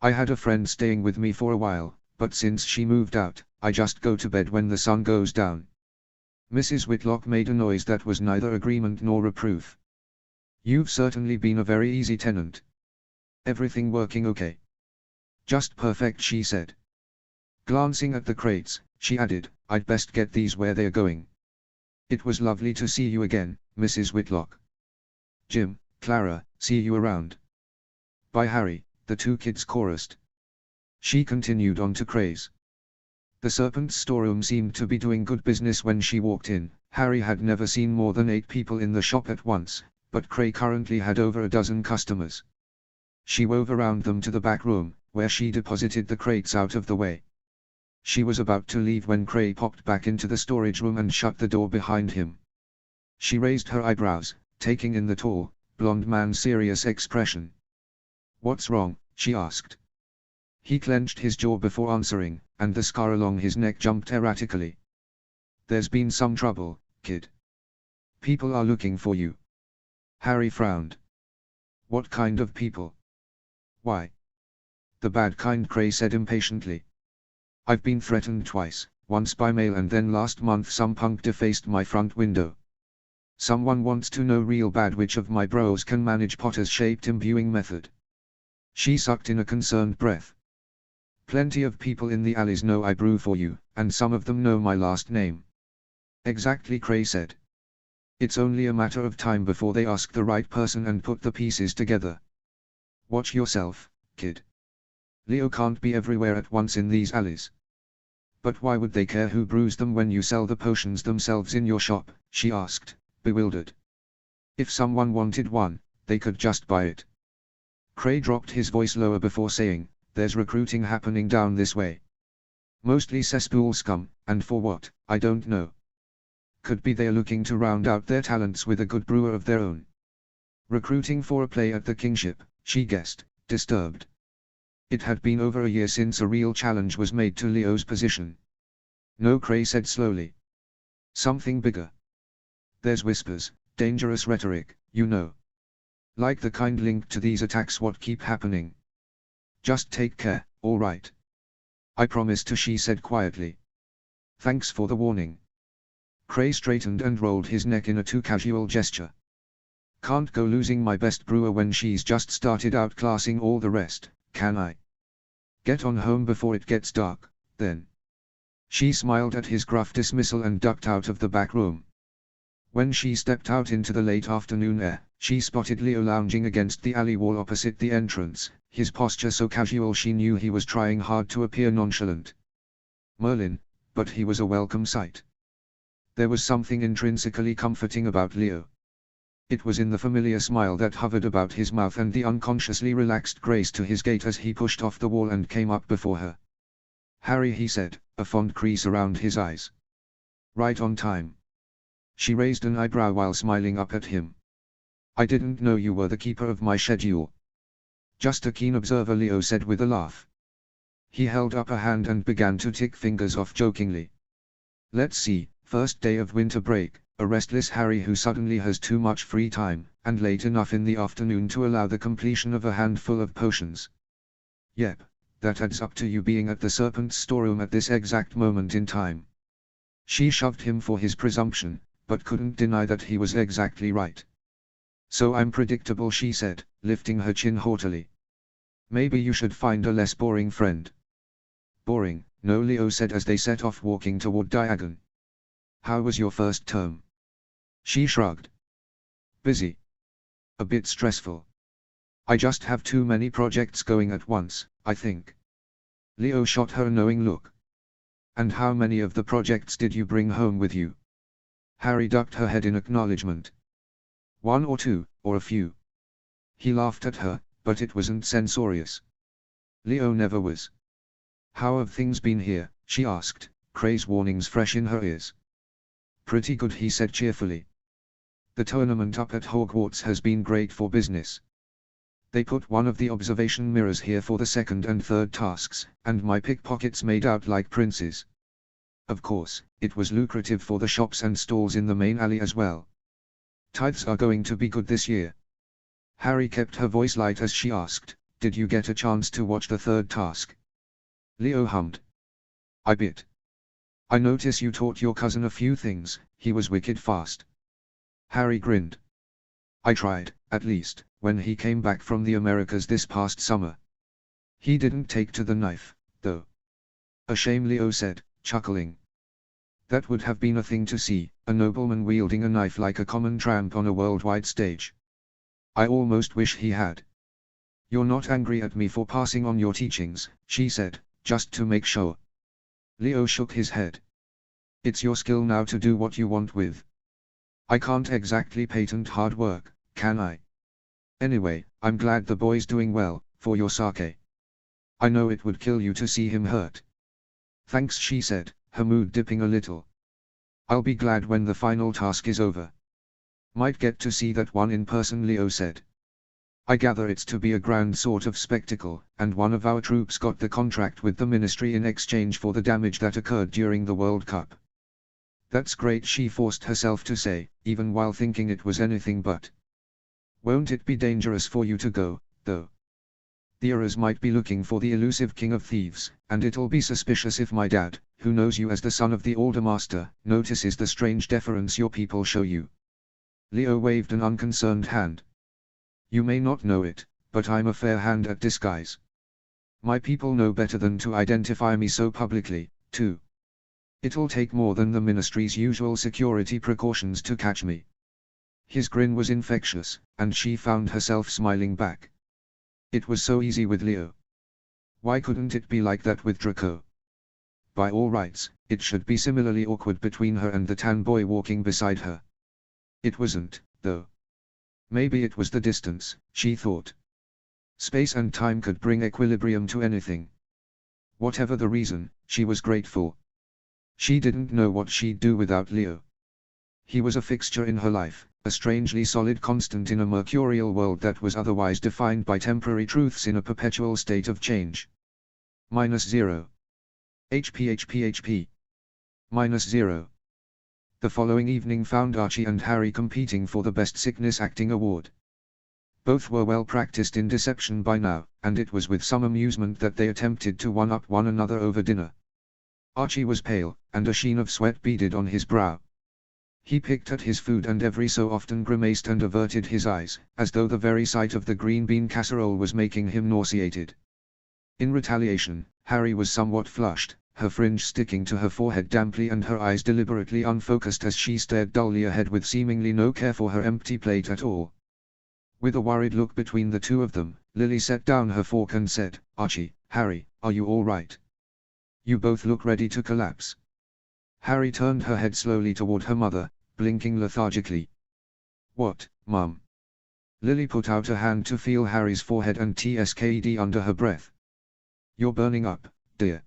"I had a friend staying with me for a while, but since she moved out, I just go to bed when the sun goes down." Mrs. Whitlock made a noise that was neither agreement nor reproof. "You've certainly been a very easy tenant. Everything working okay?" "Just perfect," she said. Glancing at the crates, she added, "I'd best get these where they're going." "It was lovely to see you again, Mrs. Whitlock." "Jim, Clara, see you around." "Bye Harry," the 2 kids chorused. She continued on to Cray's. The Serpent's storeroom seemed to be doing good business when she walked in. Harry had never seen more than 8 people in the shop at once, but Cray currently had over a dozen customers. She wove around them to the back room, where she deposited the crates out of the way. She was about to leave when Cray popped back into the storage room and shut the door behind him. She raised her eyebrows, taking in the tall, blond man's serious expression. "What's wrong?" she asked. He clenched his jaw before answering, and the scar along his neck jumped erratically. "There's been some trouble, kid. People are looking for you." Harry frowned. "What kind of people?" "Why, the bad kind," Cray said impatiently. "I've been threatened twice, once by mail and then last month some punk defaced my front window. Someone wants to know real bad which of my bros can manage Potter's shaped imbuing method." She sucked in a concerned breath. "Plenty of people in the alleys know I brew for you, and some of them know my last name." "Exactly," Cray said. "It's only a matter of time before they ask the right person and put the pieces together. Watch yourself, kid. Leo can't be everywhere at once in these alleys." "But why would they care who brews them when you sell the potions themselves in your shop?" she asked, bewildered. "If someone wanted one, they could just buy it." Cray dropped his voice lower before saying, "There's recruiting happening down this way. Mostly cesspool scum, and for what, I don't know. Could be they're looking to round out their talents with a good brewer of their own." "Recruiting for a play at the kingship," she guessed, disturbed. It had been over a year since a real challenge was made to Leo's position. "No," Cray said slowly. "Something bigger. There's whispers, dangerous rhetoric, you know. Like the kind linked to these attacks what keep happening. Just take care, all right?" "I promise to," she said quietly. "Thanks for the warning." Cray straightened and rolled his neck in a too casual gesture. "Can't go losing my best brewer when she's just started outclassing all the rest, can I? Get on home before it gets dark, then." She smiled at his gruff dismissal and ducked out of the back room. When she stepped out into the late afternoon air, she spotted Leo lounging against the alley wall opposite the entrance, his posture so casual she knew he was trying hard to appear nonchalant. Merlin, but he was a welcome sight. There was something intrinsically comforting about Leo. It was in the familiar smile that hovered about his mouth and the unconsciously relaxed grace to his gait as he pushed off the wall and came up before her. "Harry," he said, a fond crease around his eyes. "Right on time." She raised an eyebrow while smiling up at him. "I didn't know you were the keeper of my schedule." "Just a keen observer," Leo said with a laugh. He held up a hand and began to tick fingers off jokingly. "Let's see, first day of winter break, a restless Harry who suddenly has too much free time, and late enough in the afternoon to allow the completion of a handful of potions. Yep, that adds up to you being at the Serpent's storeroom at this exact moment in time." She shoved him for his presumption, but couldn't deny that he was exactly right. "So I'm predictable," she said, lifting her chin haughtily. "Maybe you should find a less boring friend." "Boring, no," Leo said as they set off walking toward Diagon. "How was your first term?" She shrugged. "Busy. A bit stressful. I just have too many projects going at once, I think." Leo shot her a knowing look. "And how many of the projects did you bring home with you?" Harry ducked her head in acknowledgement. "One or two, or a few." He laughed at her, but it wasn't censorious. Leo never was. "How have things been here?" she asked, craze warnings fresh in her ears. "Pretty good," he said cheerfully. "The tournament up at Hogwarts has been great for business. They put one of the observation mirrors here for the second and third tasks, and my pickpockets made out like princes. Of course, it was lucrative for the shops and stalls in the main alley as well. Tithes are going to be good this year." Harry kept her voice light as she asked, "Did you get a chance to watch the third task?" Leo hummed. "I bit. I notice you taught your cousin a few things. He was wicked fast." Harry grinned. "I tried, at least, when he came back from the Americas this past summer. He didn't take to the knife, though." "A shame," Leo said, chuckling. "That would have been a thing to see, a nobleman wielding a knife like a common tramp on a worldwide stage. I almost wish he had." "You're not angry at me for passing on your teachings," she said, just to make sure. Leo shook his head. "It's your skill now to do what you want with. I can't exactly patent hard work, can I? Anyway, I'm glad the boy's doing well, for your sake. I know it would kill you to see him hurt." "Thanks," she said, her mood dipping a little. "I'll be glad when the final task is over." "Might get to see that one in person," Leo said. "I gather it's to be a grand sort of spectacle, and one of our troops got the contract with the Ministry in exchange for the damage that occurred during the World Cup." "That's great," she forced herself to say, even while thinking it was anything but. "Won't it be dangerous for you to go, though? The Aurors might be looking for the elusive King of Thieves, and it'll be suspicious if my dad, who knows you as the son of the Older Master, notices the strange deference your people show you." Leo waved an unconcerned hand. "You may not know it, but I'm a fair hand at disguise. My people know better than to identify me so publicly, too. It'll take more than the Ministry's usual security precautions to catch me." His grin was infectious, and she found herself smiling back. It was so easy with Leo. Why couldn't it be like that with Draco? By all rights, it should be similarly awkward between her and the tan boy walking beside her. It wasn't, though. Maybe it was the distance, she thought. Space and time could bring equilibrium to anything. Whatever the reason, she was grateful. She didn't know what she'd do without Leo. He was a fixture in her life, a strangely solid constant in a mercurial world that was otherwise defined by temporary truths in a perpetual state of change. -0. HP. -0. The following evening found Archie and Harry competing for the Best Sickness Acting Award. Both were well practiced in deception by now, and it was with some amusement that they attempted to one-up one another over dinner. Archie was pale, and a sheen of sweat beaded on his brow. He picked at his food and every so often grimaced and averted his eyes, as though the very sight of the green bean casserole was making him nauseated. In retaliation, Harry was somewhat flushed, her fringe sticking to her forehead damply and her eyes deliberately unfocused as she stared dully ahead with seemingly no care for her empty plate at all. With a worried look between the two of them, Lily set down her fork and said, "Archie, Harry, are you all right? You both look ready to collapse." Harry turned her head slowly toward her mother, blinking lethargically. "What, Mum?" Lily put out a hand to feel Harry's forehead and tsked under her breath. "You're burning up, dear.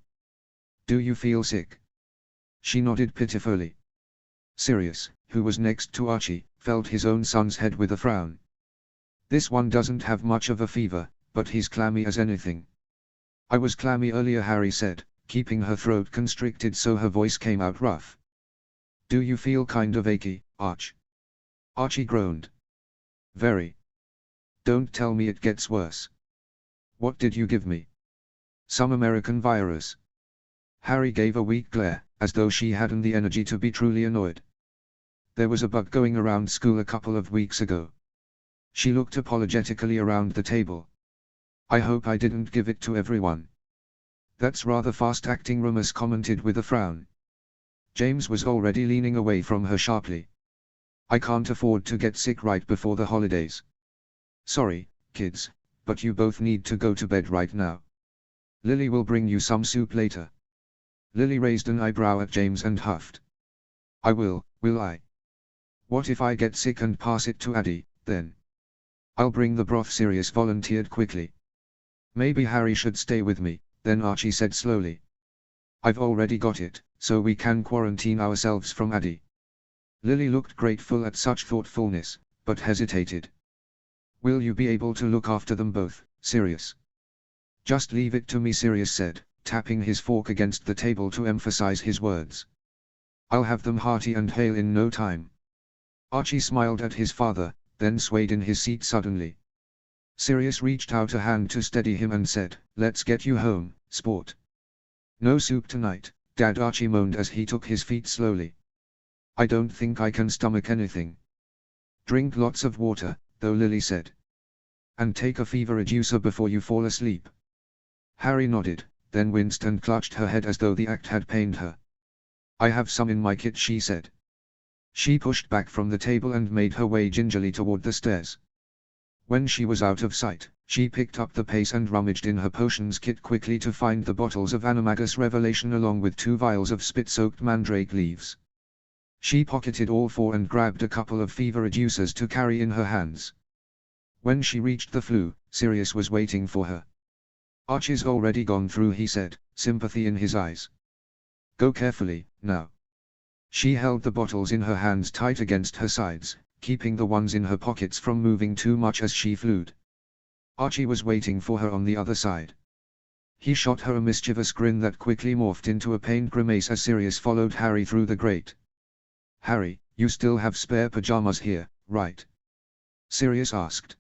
Do you feel sick?" She nodded pitifully. Sirius, who was next to Archie, felt his own son's head with a frown. "This one doesn't have much of a fever, but he's clammy as anything." "I was clammy earlier," Harry said, keeping her throat constricted so her voice came out rough. "Do you feel kind of achy, Arch?" Archie groaned. "Very. Don't tell me it gets worse." "What did you give me? Some American virus?" Harry gave a weak glare, as though she hadn't the energy to be truly annoyed. "There was a bug going around school a couple of weeks ago." She looked apologetically around the table. "I hope I didn't give it to everyone." "That's rather fast-acting," Remus commented with a frown. James was already leaning away from her sharply. "I can't afford to get sick right before the holidays. Sorry, kids, but you both need to go to bed right now. Lily will bring you some soup later." Lily raised an eyebrow at James and huffed. "I will I? What if I get sick and pass it to Addie, then?" "I'll bring the broth," Sirius volunteered quickly. "Maybe Harry should stay with me," then Archie said slowly. "I've already got it, so we can quarantine ourselves from Addie." Lily looked grateful at such thoughtfulness, but hesitated. "Will you be able to look after them both, Sirius?" "Just leave it to me," Sirius said, tapping his fork against the table to emphasize his words. "I'll have them hearty and hale in no time." Archie smiled at his father, then swayed in his seat suddenly. Sirius reached out a hand to steady him and said, "Let's get you home, sport." "No soup tonight, Dad," Archie moaned as he took his feet slowly. "I don't think I can stomach anything." "Drink lots of water, though," Lily said. "And take a fever reducer before you fall asleep." Harry nodded, then winced and clutched her head as though the act had pained her. "I have some in my kit," she said. She pushed back from the table and made her way gingerly toward the stairs. When she was out of sight, she picked up the pace and rummaged in her potions kit quickly to find the bottles of Animagus Revelation along with 2 vials of spit-soaked mandrake leaves. She pocketed all 4 and grabbed a couple of fever reducers to carry in her hands. When she reached the flue, Sirius was waiting for her. "Archie's already gone through," he said, sympathy in his eyes. "Go carefully, now." She held the bottles in her hands tight against her sides, keeping the ones in her pockets from moving too much as she flued. Archie was waiting for her on the other side. He shot her a mischievous grin that quickly morphed into a pained grimace as Sirius followed Harry through the grate. "Harry, you still have spare pajamas here, right?" Sirius asked.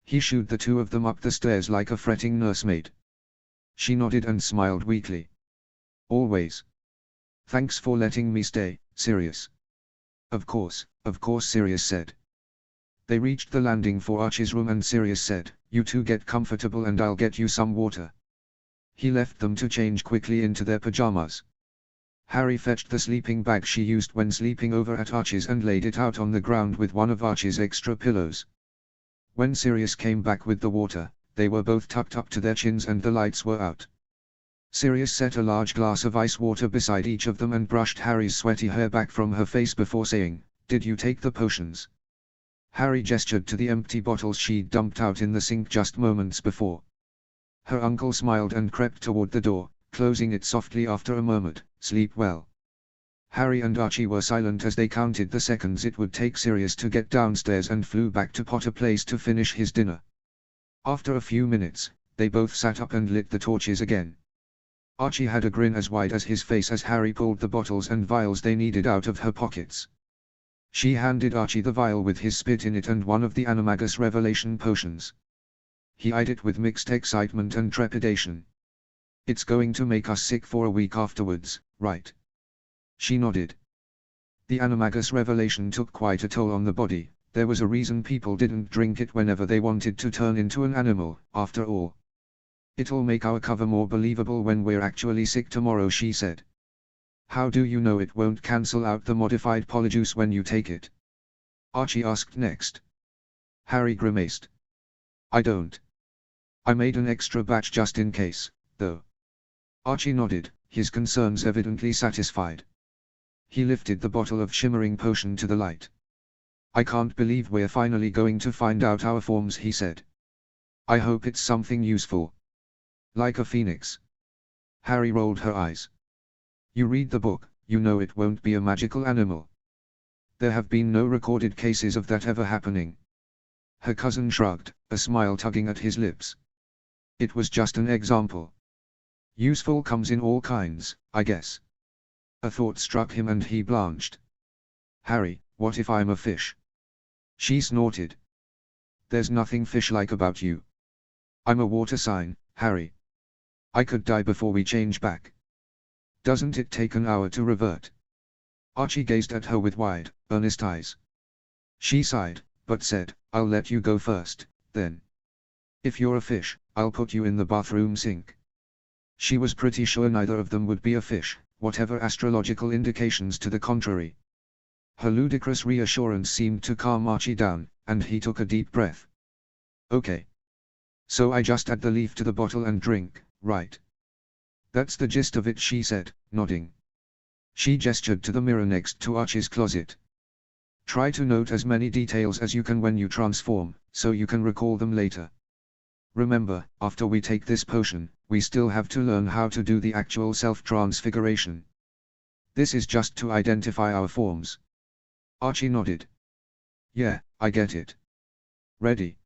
He shooed the two of them up the stairs like a fretting nursemaid. She nodded and smiled weakly. "Always. Thanks for letting me stay, Sirius." Of course," Sirius said. They reached the landing for Archie's room and Sirius said, "You two get comfortable and I'll get you some water." He left them to change quickly into their pajamas. Harry fetched the sleeping bag she used when sleeping over at Archie's and laid it out on the ground with one of Archie's extra pillows. When Sirius came back with the water, they were both tucked up to their chins and the lights were out. Sirius set a large glass of ice water beside each of them and brushed Harry's sweaty hair back from her face before saying, "Did you take the potions?" Harry gestured to the empty bottles she'd dumped out in the sink just moments before. Her uncle smiled and crept toward the door, closing it softly after a murmured, "Sleep well." Harry and Archie were silent as they counted the seconds it would take Sirius to get downstairs and flew back to Potter Place to finish his dinner. After a few minutes, they both sat up and lit the torches again. Archie had a grin as wide as his face as Harry pulled the bottles and vials they needed out of her pockets. She handed Archie the vial with his spit in it and one of the Animagus Revelation potions. He eyed it with mixed excitement and trepidation. "It's going to make us sick for a week afterwards, right?" She nodded. The Animagus Revelation took quite a toll on the body. There was a reason people didn't drink it whenever they wanted to turn into an animal, after all. It'll make our cover more believable when we're actually sick tomorrow, she said. How do you know it won't cancel out the modified polyjuice when you take it? Archie asked next. Harry grimaced. I don't. I made an extra batch just in case, though. Archie nodded, his concerns evidently satisfied. He lifted the bottle of shimmering potion to the light. I can't believe we're finally going to find out our forms, he said. I hope it's something useful. Like a phoenix. Harry rolled her eyes. You read the book, you know it won't be a magical animal. There have been no recorded cases of that ever happening. Her cousin shrugged, a smile tugging at his lips. It was just an example. Useful comes in all kinds, I guess. A thought struck him and he blanched. Harry, what if I'm a fish? She snorted. There's nothing fish-like about you. I'm a water sign, Harry. I could die before we change back. Doesn't it take an hour to revert? Archie gazed at her with wide, earnest eyes. She sighed, but said, I'll let you go first, then. If you're a fish, I'll put you in the bathroom sink. She was pretty sure neither of them would be a fish, whatever astrological indications to the contrary. Her ludicrous reassurance seemed to calm Archie down, and he took a deep breath. Okay. So I just add the leaf to the bottle and drink, right? That's the gist of it, she said, nodding. She gestured to the mirror next to Archie's closet. Try to note as many details as you can when you transform, so you can recall them later. Remember, after we take this potion, we still have to learn how to do the actual self-transfiguration. This is just to identify our forms. Archie nodded. Yeah, I get it. Ready?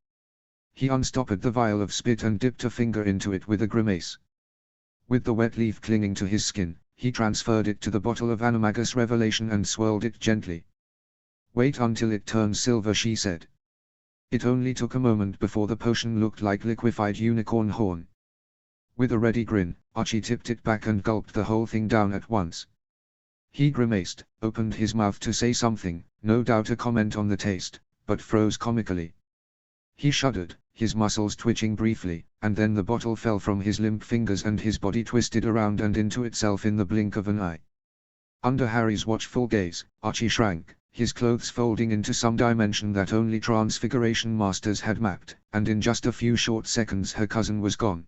He unstoppered the vial of spit and dipped a finger into it with a grimace. With the wet leaf clinging to his skin, he transferred it to the bottle of Animagus Revelation and swirled it gently. Wait until it turns silver, she said. It only took a moment before the potion looked like liquefied unicorn horn. With a ready grin, Archie tipped it back and gulped the whole thing down at once. He grimaced, opened his mouth to say something, no doubt a comment on the taste, but froze comically. He shuddered, his muscles twitching briefly, and then the bottle fell from his limp fingers and his body twisted around and into itself in the blink of an eye. Under Harry's watchful gaze, Archie shrank, his clothes folding into some dimension that only Transfiguration Masters had mapped, and in just a few short seconds her cousin was gone.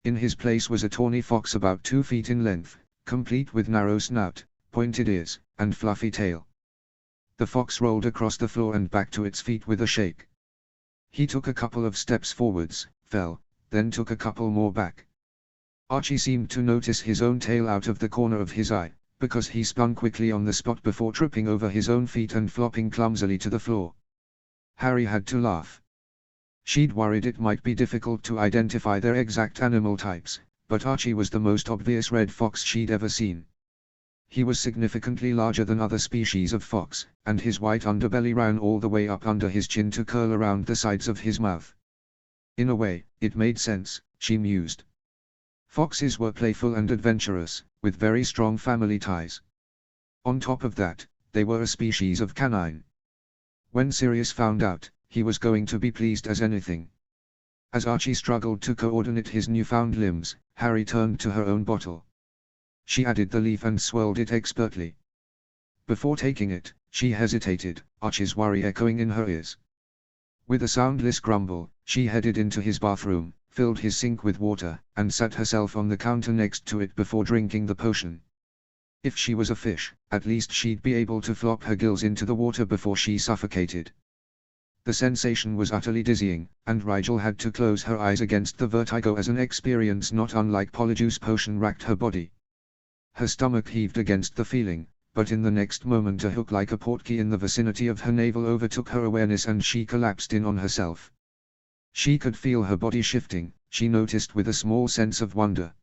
In his place was a tawny fox about 2 feet in length, complete with narrow snout, pointed ears, and fluffy tail. The fox rolled across the floor and back to its feet with a shake. He took a couple of steps forwards, fell, then took a couple more back. Archie seemed to notice his own tail out of the corner of his eye, because he spun quickly on the spot before tripping over his own feet and flopping clumsily to the floor. Harry had to laugh. She'd worried it might be difficult to identify their exact animal types, but Archie was the most obvious red fox she'd ever seen. He was significantly larger than other species of fox, and his white underbelly ran all the way up under his chin to curl around the sides of his mouth. In a way, it made sense, she mused. Foxes were playful and adventurous, with very strong family ties. On top of that, they were a species of canine. When Sirius found out, he was going to be pleased as anything. As Archie struggled to coordinate his newfound limbs, Harry turned to her own bottle. She added the leaf and swirled it expertly. Before taking it, she hesitated, Archie's worry echoing in her ears. With a soundless grumble, she headed into his bathroom, filled his sink with water, and sat herself on the counter next to it before drinking the potion. If she was a fish, at least she'd be able to flop her gills into the water before she suffocated. The sensation was utterly dizzying, and Rigel had to close her eyes against the vertigo as an experience not unlike Polyjuice potion racked her body. Her stomach heaved against the feeling, but in the next moment a hook like a portkey in the vicinity of her navel overtook her awareness and she collapsed in on herself. She could feel her body shifting, she noticed with a small sense of wonder.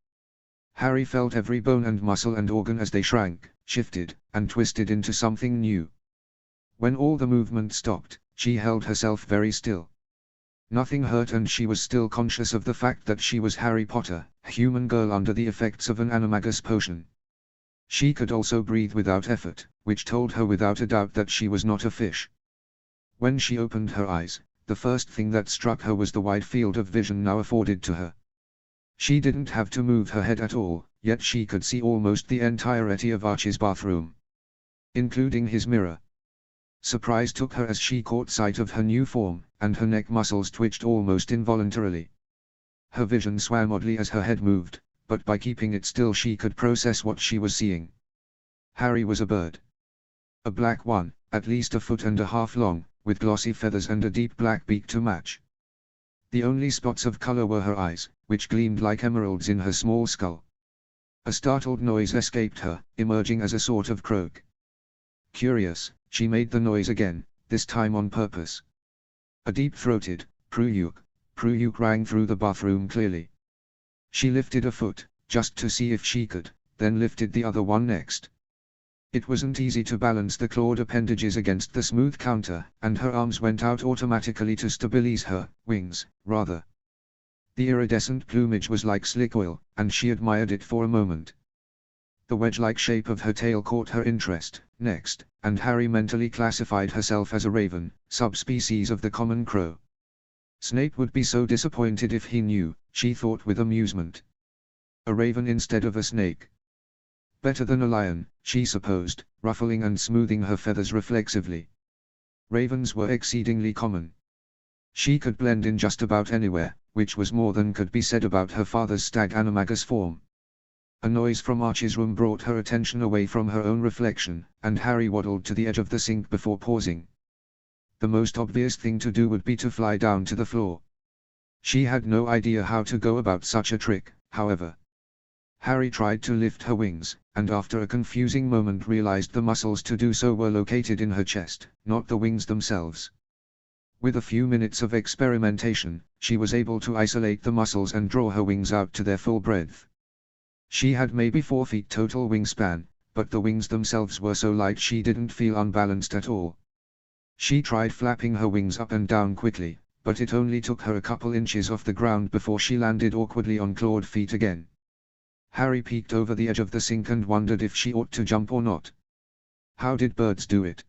Harry felt every bone and muscle and organ as they shrank, shifted, and twisted into something new. When all the movement stopped, she held herself very still. Nothing hurt and she was still conscious of the fact that she was Harry Potter, a human girl under the effects of an animagus potion. She could also breathe without effort, which told her without a doubt that she was not a fish. When she opened her eyes, the first thing that struck her was the wide field of vision now afforded to her. She didn't have to move her head at all, yet she could see almost the entirety of Archie's bathroom, including his mirror. Surprise took her as she caught sight of her new form, and her neck muscles twitched almost involuntarily. Her vision swam oddly as her head moved, but by keeping it still she could process what she was seeing. Harry was a bird. A black one, at least 1.5 feet long, with glossy feathers and a deep black beak to match. The only spots of color were her eyes, which gleamed like emeralds in her small skull. A startled noise escaped her, emerging as a sort of croak. Curious, she made the noise again, this time on purpose. A deep-throated, "Pruyuk, Pruyuk" rang through the bathroom clearly. She lifted a foot, just to see if she could, then lifted the other one next. It wasn't easy to balance the clawed appendages against the smooth counter, and her arms went out automatically to stabilize her wings, rather. The iridescent plumage was like slick oil, and she admired it for a moment. The wedge-like shape of her tail caught her interest, next, and Harry mentally classified herself as a raven, subspecies of the common crow. Snape would be so disappointed if he knew, she thought with amusement. A raven instead of a snake. Better than a lion, she supposed, ruffling and smoothing her feathers reflexively. Ravens were exceedingly common. She could blend in just about anywhere, which was more than could be said about her father's stag animagus form. A noise from Archie's room brought her attention away from her own reflection, and Harry waddled to the edge of the sink before pausing. The most obvious thing to do would be to fly down to the floor. She had no idea how to go about such a trick, however. Harry tried to lift her wings, and after a confusing moment realized the muscles to do so were located in her chest, not the wings themselves. With a few minutes of experimentation, she was able to isolate the muscles and draw her wings out to their full breadth. She had maybe 4 feet total wingspan, but the wings themselves were so light she didn't feel unbalanced at all. She tried flapping her wings up and down quickly, but it only took her a couple inches off the ground before she landed awkwardly on clawed feet again. Harry peeked over the edge of the sink and wondered if she ought to jump or not. How did birds do it?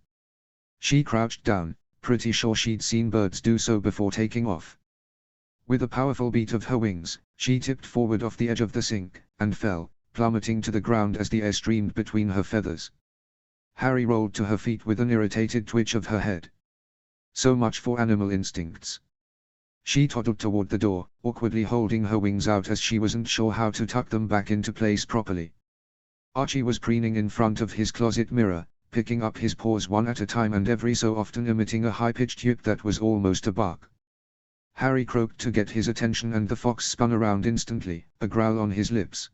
She crouched down, pretty sure she'd seen birds do so before taking off. With a powerful beat of her wings, she tipped forward off the edge of the sink, and fell, plummeting to the ground as the air streamed between her feathers. Harry rolled to her feet with an irritated twitch of her head. So much for animal instincts. She toddled toward the door, awkwardly holding her wings out as she wasn't sure how to tuck them back into place properly. Archie was preening in front of his closet mirror, picking up his paws one at a time and every so often emitting a high-pitched yip that was almost a bark. Harry croaked to get his attention and the fox spun around instantly, a growl on his lips.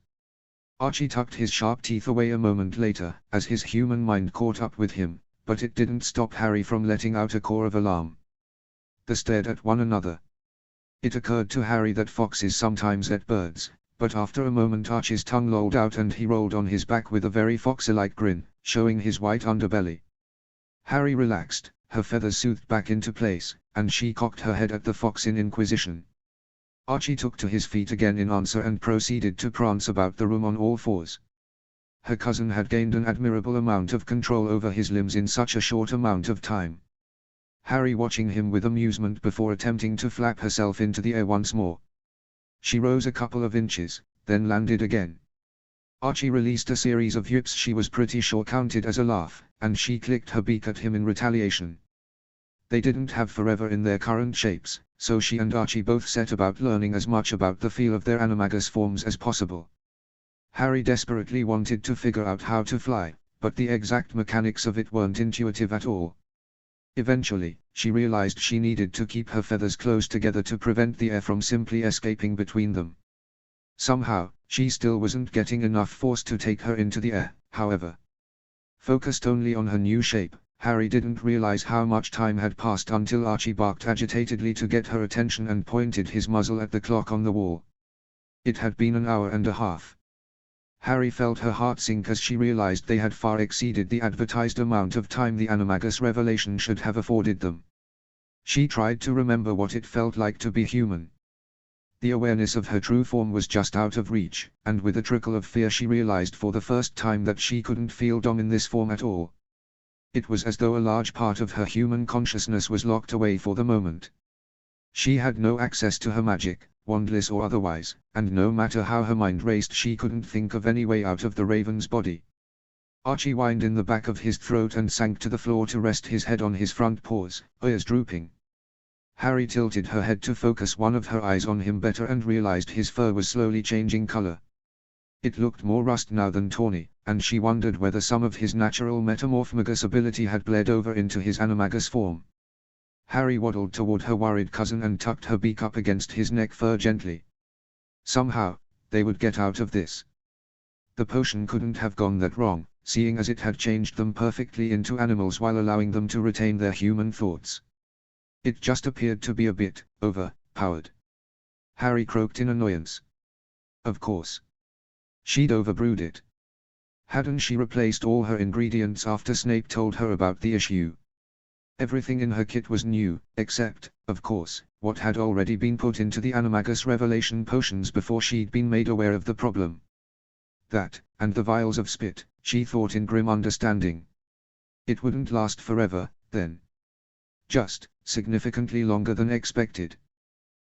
Archie tucked his sharp teeth away a moment later, as his human mind caught up with him, but it didn't stop Harry from letting out a caw of alarm. They stared at one another. It occurred to Harry that foxes sometimes ate birds, but after a moment Archie's tongue lolled out and he rolled on his back with a very foxy-like grin, showing his white underbelly. Harry relaxed, her feathers soothed back into place, and she cocked her head at the fox in inquisition. Archie took to his feet again in answer and proceeded to prance about the room on all fours. Her cousin had gained an admirable amount of control over his limbs in such a short amount of time. Harry watching him with amusement before attempting to flap herself into the air once more. She rose a couple of inches, then landed again. Archie released a series of yips she was pretty sure counted as a laugh, and she clicked her beak at him in retaliation. They didn't have forever in their current shapes, so she and Archie both set about learning as much about the feel of their animagus forms as possible. Harry desperately wanted to figure out how to fly, but the exact mechanics of it weren't intuitive at all. Eventually, she realized she needed to keep her feathers close together to prevent the air from simply escaping between them. Somehow, she still wasn't getting enough force to take her into the air, however. Focused only on her new shape, Harry didn't realize how much time had passed until Archie barked agitatedly to get her attention and pointed his muzzle at the clock on the wall. It had been an hour and a half. Harry felt her heart sink as she realized they had far exceeded the advertised amount of time the animagus revelation should have afforded them. She tried to remember what it felt like to be human. The awareness of her true form was just out of reach, and with a trickle of fear she realized for the first time that she couldn't feel Dom in this form at all. It was as though a large part of her human consciousness was locked away for the moment. She had no access to her magic, wandless or otherwise, and no matter how her mind raced she couldn't think of any way out of the raven's body. Archie whined in the back of his throat and sank to the floor to rest his head on his front paws, ears drooping. Harry tilted her head to focus one of her eyes on him better and realized his fur was slowly changing color. It looked more rust now than tawny, and she wondered whether some of his natural metamorphmagus ability had bled over into his animagus form. Harry waddled toward her worried cousin and tucked her beak up against his neck fur gently. Somehow, they would get out of this. The potion couldn't have gone that wrong, seeing as it had changed them perfectly into animals while allowing them to retain their human thoughts. It just appeared to be a bit overpowered. Harry croaked in annoyance. Of course. She'd overbrewed it. Hadn't she replaced all her ingredients after Snape told her about the issue? Everything in her kit was new, except, of course, what had already been put into the animagus revelation potions before she'd been made aware of the problem. That, and the vials of spit, she thought in grim understanding. It wouldn't last forever, then. Just, significantly longer than expected.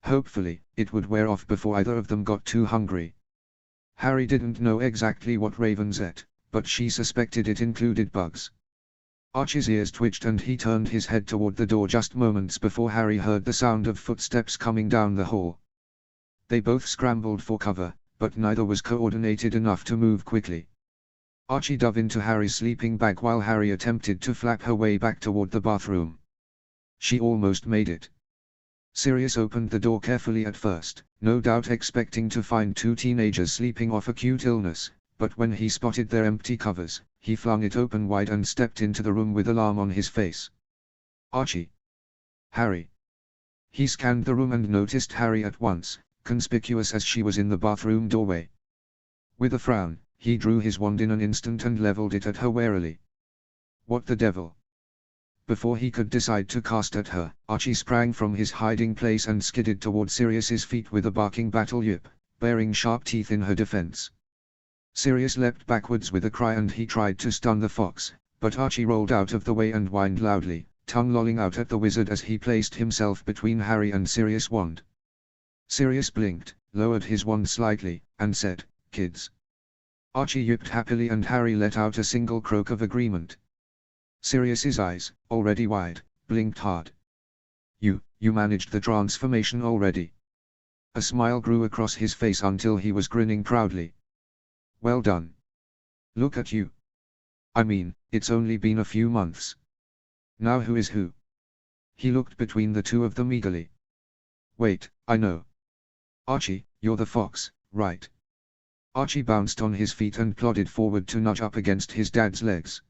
Hopefully, it would wear off before either of them got too hungry. Harry didn't know exactly what ravens ate, but she suspected it included bugs. Archie's ears twitched and he turned his head toward the door just moments before Harry heard the sound of footsteps coming down the hall. They both scrambled for cover, but neither was coordinated enough to move quickly. Archie dove into Harry's sleeping bag while Harry attempted to flap her way back toward the bathroom. She almost made it. Sirius opened the door carefully at first, no doubt expecting to find two teenagers sleeping off acute illness, but when he spotted their empty covers, he flung it open wide and stepped into the room with alarm on his face. Archie. Harry. He scanned the room and noticed Harry at once, conspicuous as she was in the bathroom doorway. With a frown, he drew his wand in an instant and leveled it at her warily. What the devil? Before he could decide to cast at her, Archie sprang from his hiding place and skidded toward Sirius's feet with a barking battle yip, baring sharp teeth in her defense. Sirius leapt backwards with a cry and he tried to stun the fox, but Archie rolled out of the way and whined loudly, tongue lolling out at the wizard as he placed himself between Harry and Sirius' wand. Sirius blinked, lowered his wand slightly, and said, "Kids." Archie yipped happily and Harry let out a single croak of agreement. Sirius's eyes, already wide, blinked hard. You managed the transformation already." A smile grew across his face until he was grinning proudly. "Well done. Look at you. I mean, it's only been a few months. Now who is who?" He looked between the two of them eagerly. "Wait, I know. Archie, you're the fox, right?" Archie bounced on his feet and plodded forward to nudge up against his dad's legs.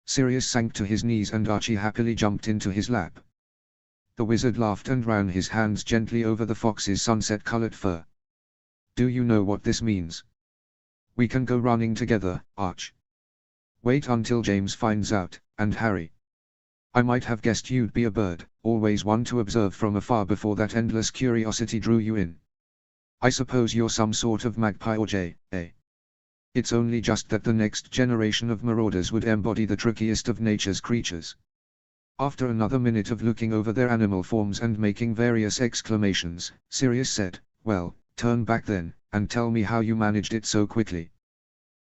Sirius sank to his knees and Archie happily jumped into his lap. The wizard laughed and ran his hands gently over the fox's sunset-colored fur. "Do you know what this means? We can go running together, Arch. Wait until James finds out, and Harry. I might have guessed you'd be a bird, always one to observe from afar before that endless curiosity drew you in. I suppose you're some sort of magpie or jay, eh? It's only just that the next generation of marauders would embody the trickiest of nature's creatures." After another minute of looking over their animal forms and making various exclamations, Sirius said, "Well, turn back then, and tell me how you managed it so quickly."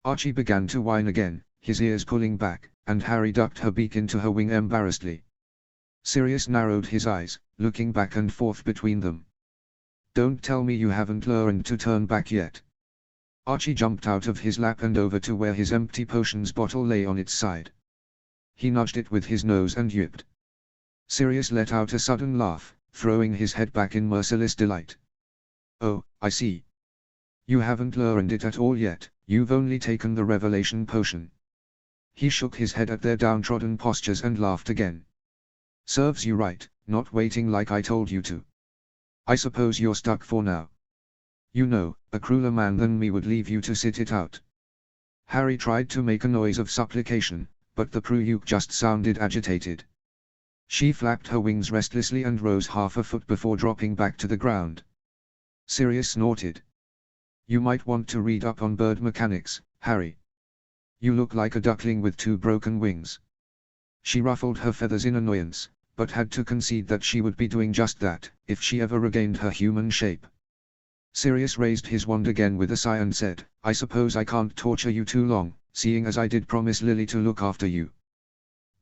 Archie began to whine again, his ears pulling back, and Harry ducked her beak into her wing embarrassedly. Sirius narrowed his eyes, looking back and forth between them. "Don't tell me you haven't learned to turn back yet." Archie jumped out of his lap and over to where his empty potions bottle lay on its side. He nudged it with his nose and yipped. Sirius let out a sudden laugh, throwing his head back in merciless delight. "Oh, I see. You haven't learned it at all yet, you've only taken the revelation potion." He shook his head at their downtrodden postures and laughed again. "Serves you right, not waiting like I told you to. I suppose you're stuck for now. You know, a crueler man than me would leave you to sit it out." Harry tried to make a noise of supplication, but the Pruyuk just sounded agitated. She flapped her wings restlessly and rose half a foot before dropping back to the ground. Sirius snorted. "You might want to read up on bird mechanics, Harry. You look like a duckling with two broken wings." She ruffled her feathers in annoyance, but had to concede that she would be doing just that, if she ever regained her human shape. Sirius raised his wand again with a sigh and said, I suppose I can't torture you too long, seeing as I did promise Lily to look after you.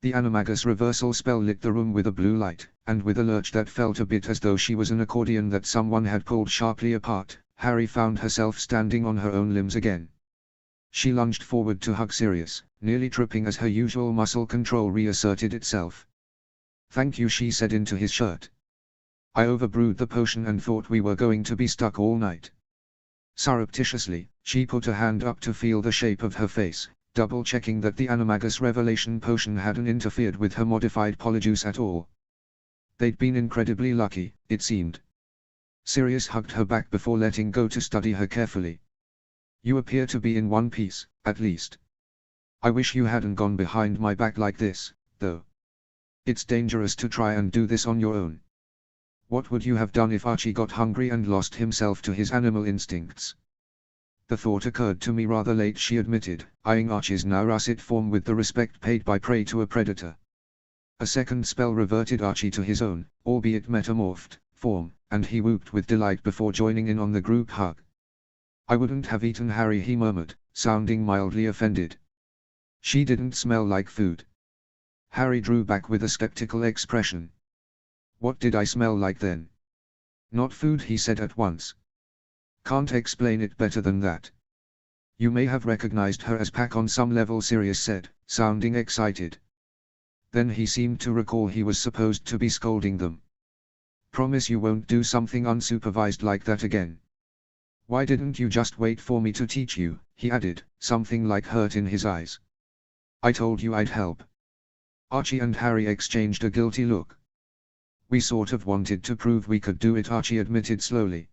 The animagus reversal spell lit the room with a blue light, and with a lurch that felt a bit as though she was an accordion that someone had pulled sharply apart, Harry found herself standing on her own limbs again. She lunged forward to hug Sirius, nearly tripping as her usual muscle control reasserted itself. Thank you, she said into his shirt. I overbrewed the potion and thought we were going to be stuck all night. Surreptitiously, she put a hand up to feel the shape of her face, double-checking that the animagus revelation potion hadn't interfered with her modified polyjuice at all. They'd been incredibly lucky, it seemed. Sirius hugged her back before letting go to study her carefully. You appear to be in one piece, at least. I wish you hadn't gone behind my back like this, though. It's dangerous to try and do this on your own. What would you have done if Archie got hungry and lost himself to his animal instincts? The thought occurred to me rather late, she admitted, eyeing Archie's now russet form with the respect paid by prey to a predator. A second spell reverted Archie to his own, albeit metamorphed, form, and he whooped with delight before joining in on the group hug. I wouldn't have eaten Harry, he murmured, sounding mildly offended. She didn't smell like food. Harry drew back with a skeptical expression. What did I smell like then? Not food, he said at once. Can't explain it better than that. You may have recognized her as Pac on some level, Sirius said, sounding excited. Then he seemed to recall he was supposed to be scolding them. Promise you won't do something unsupervised like that again. Why didn't you just wait for me to teach you, he added, something like hurt in his eyes. I told you I'd help. Archie and Harry exchanged a guilty look. We sort of wanted to prove we could do it, Archie admitted slowly.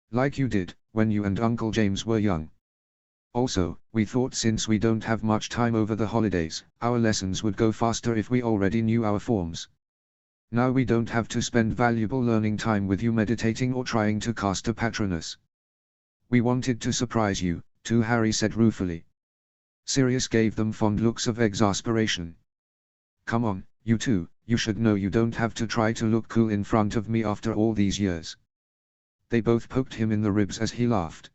Like you did, when you and Uncle James were young. Also, we thought since we don't have much time over the holidays, our lessons would go faster if we already knew our forms. Now we don't have to spend valuable learning time with you meditating or trying to cast a Patronus. We wanted to surprise you, too, Harry said ruefully. Sirius gave them fond looks of exasperation. Come on, you two, you should know you don't have to try to look cool in front of me after all these years. They both poked him in the ribs as he laughed.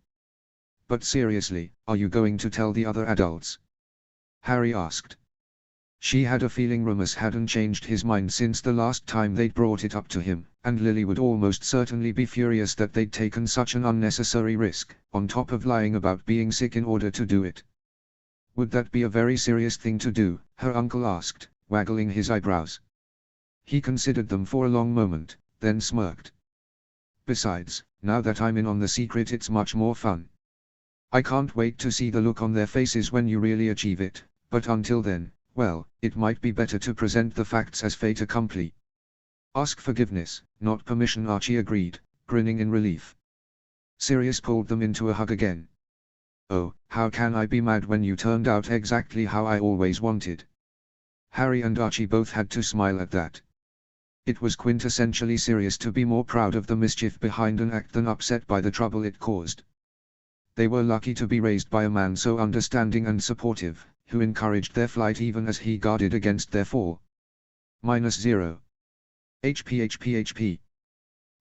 But seriously, are you going to tell the other adults? Harry asked. She had a feeling Remus hadn't changed his mind since the last time they'd brought it up to him, and Lily would almost certainly be furious that they'd taken such an unnecessary risk, on top of lying about being sick in order to do it. Would that be a very serious thing to do? Her uncle asked, waggling his eyebrows. He considered them for a long moment, then smirked. Besides, now that I'm in on the secret, it's much more fun. I can't wait to see the look on their faces when you really achieve it, but until then, well, it might be better to present the facts as fait accompli. Ask forgiveness, not permission, Archie agreed, grinning in relief. Sirius pulled them into a hug again. Oh, how can I be mad when you turned out exactly how I always wanted? Harry and Archie both had to smile at that. It was quintessentially Sirius to be more proud of the mischief behind an act than upset by the trouble it caused. They were lucky to be raised by a man so understanding and supportive, who encouraged their flight even as he guarded against their fall. -0. HP.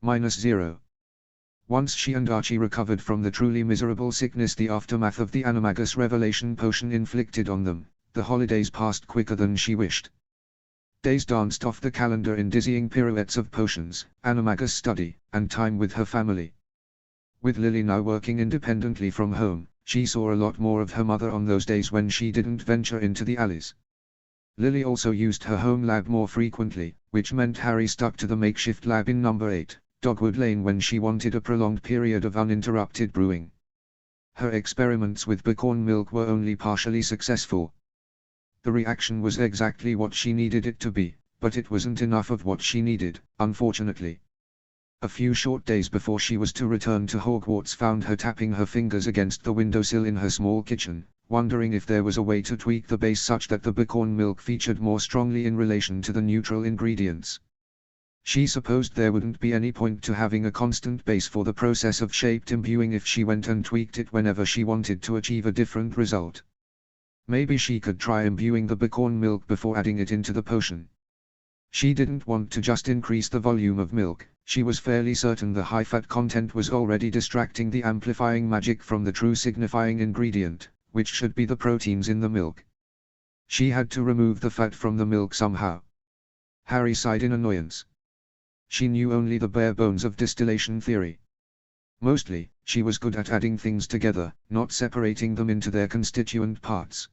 -0. Once she and Archie recovered from the truly miserable sickness the aftermath of the animagus revelation potion inflicted on them, the holidays passed quicker than she wished. Days danced off the calendar in dizzying pirouettes of potions, animagus study, and time with her family. With Lily now working independently from home, she saw a lot more of her mother on those days when she didn't venture into the alleys. Lily also used her home lab more frequently, which meant Harry stuck to the makeshift lab in number 8, Dogwood Lane, when she wanted a prolonged period of uninterrupted brewing. Her experiments with pecan milk were only partially successful. The reaction was exactly what she needed it to be, but it wasn't enough of what she needed, unfortunately. A few short days before she was to return to Hogwarts found her tapping her fingers against the windowsill in her small kitchen, wondering if there was a way to tweak the base such that the pecan milk featured more strongly in relation to the neutral ingredients. She supposed there wouldn't be any point to having a constant base for the process of shaped imbuing if she went and tweaked it whenever she wanted to achieve a different result. Maybe she could try imbuing the pecan milk before adding it into the potion. She didn't want to just increase the volume of milk, She was fairly certain the high-fat content was already distracting the amplifying magic from the true signifying ingredient, which should be the proteins in the milk. She had to remove the fat from the milk somehow. Harry sighed in annoyance. She knew only the bare bones of distillation theory. Mostly, she was good at adding things together, not separating them into their constituent parts.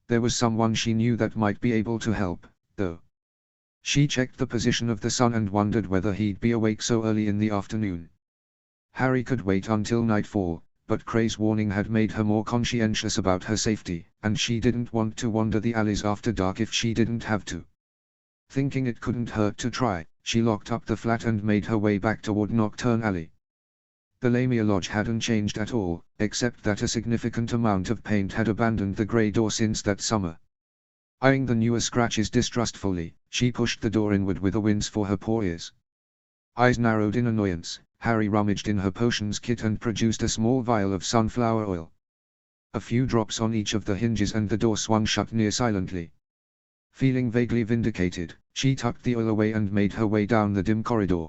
There was someone she knew that might be able to help, though. She checked the position of the sun and wondered whether he'd be awake so early in the afternoon. Harry could wait until nightfall, but Cray's warning had made her more conscientious about her safety, and she didn't want to wander the alleys after dark if she didn't have to. Thinking it couldn't hurt to try, she locked up the flat and made her way back toward Nocturne Alley. The Lamia Lodge hadn't changed at all, except that a significant amount of paint had abandoned the grey door since that summer. Eyeing the newer scratches distrustfully, she pushed the door inward with a wince for her poor ears. Eyes narrowed in annoyance, Harry rummaged in her potions kit and produced a small vial of sunflower oil. A few drops on each of the hinges and the door swung shut near silently. Feeling vaguely vindicated, she tucked the oil away and made her way down the dim corridor.